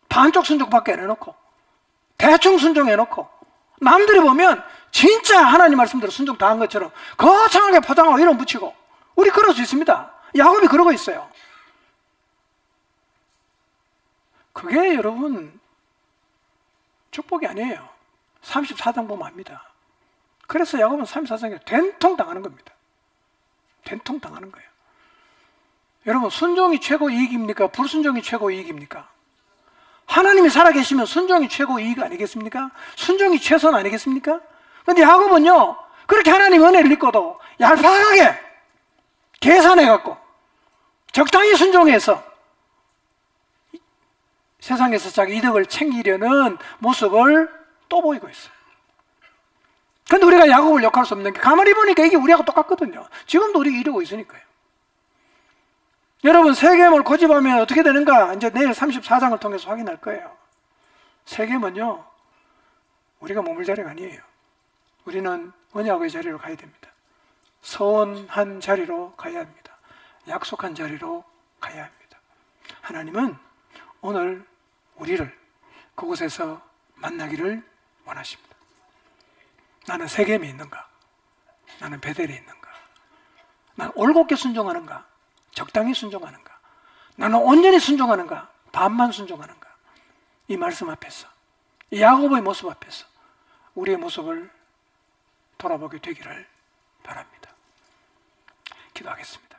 반쪽 순종밖에 안 해놓고 대충 순종해놓고 남들이 보면 진짜 하나님 말씀대로 순종 다 한 것처럼 거창하게 포장하고 이름 붙이고 우리 그럴 수 있습니다. 야곱이 그러고 있어요. 그게 여러분 축복이 아니에요. 34장 보면 압니다. 그래서 야곱은 34장에 된통 당하는 겁니다. 된통 당하는 거예요. 여러분, 순종이 최고 이익입니까? 불순종이 최고 이익입니까? 하나님이 살아계시면 순종이 최고 이익 아니겠습니까? 순종이 최선 아니겠습니까? 근데 야곱은요, 그렇게 하나님 은혜를 믿고도 얄팍하게 계산해갖고 적당히 순종해서 세상에서 자기 이득을 챙기려는 모습을 또 보이고 있어요. 근데 우리가 야곱을 욕할 수 없는 게 가만히 보니까 이게 우리하고 똑같거든요. 지금도 우리가 이러고 있으니까요. 여러분, 세겜을 고집하면 어떻게 되는가? 이제 내일 34장을 통해서 확인할 거예요. 세겜은요, 우리가 머물 자리가 아니에요. 우리는 언약의 자리로 가야 됩니다. 서원한 자리로 가야 합니다. 약속한 자리로 가야 합니다. 하나님은 오늘 우리를 그곳에서 만나기를 원하십니다. 나는 세겜에 있는가? 나는 베델에 있는가? 나는 올곧게 순종하는가? 적당히 순종하는가? 나는 온전히 순종하는가? 반만 순종하는가? 이 말씀 앞에서, 이 야곱의 모습 앞에서 우리의 모습을 돌아보게 되기를 바랍니다. 기도하겠습니다.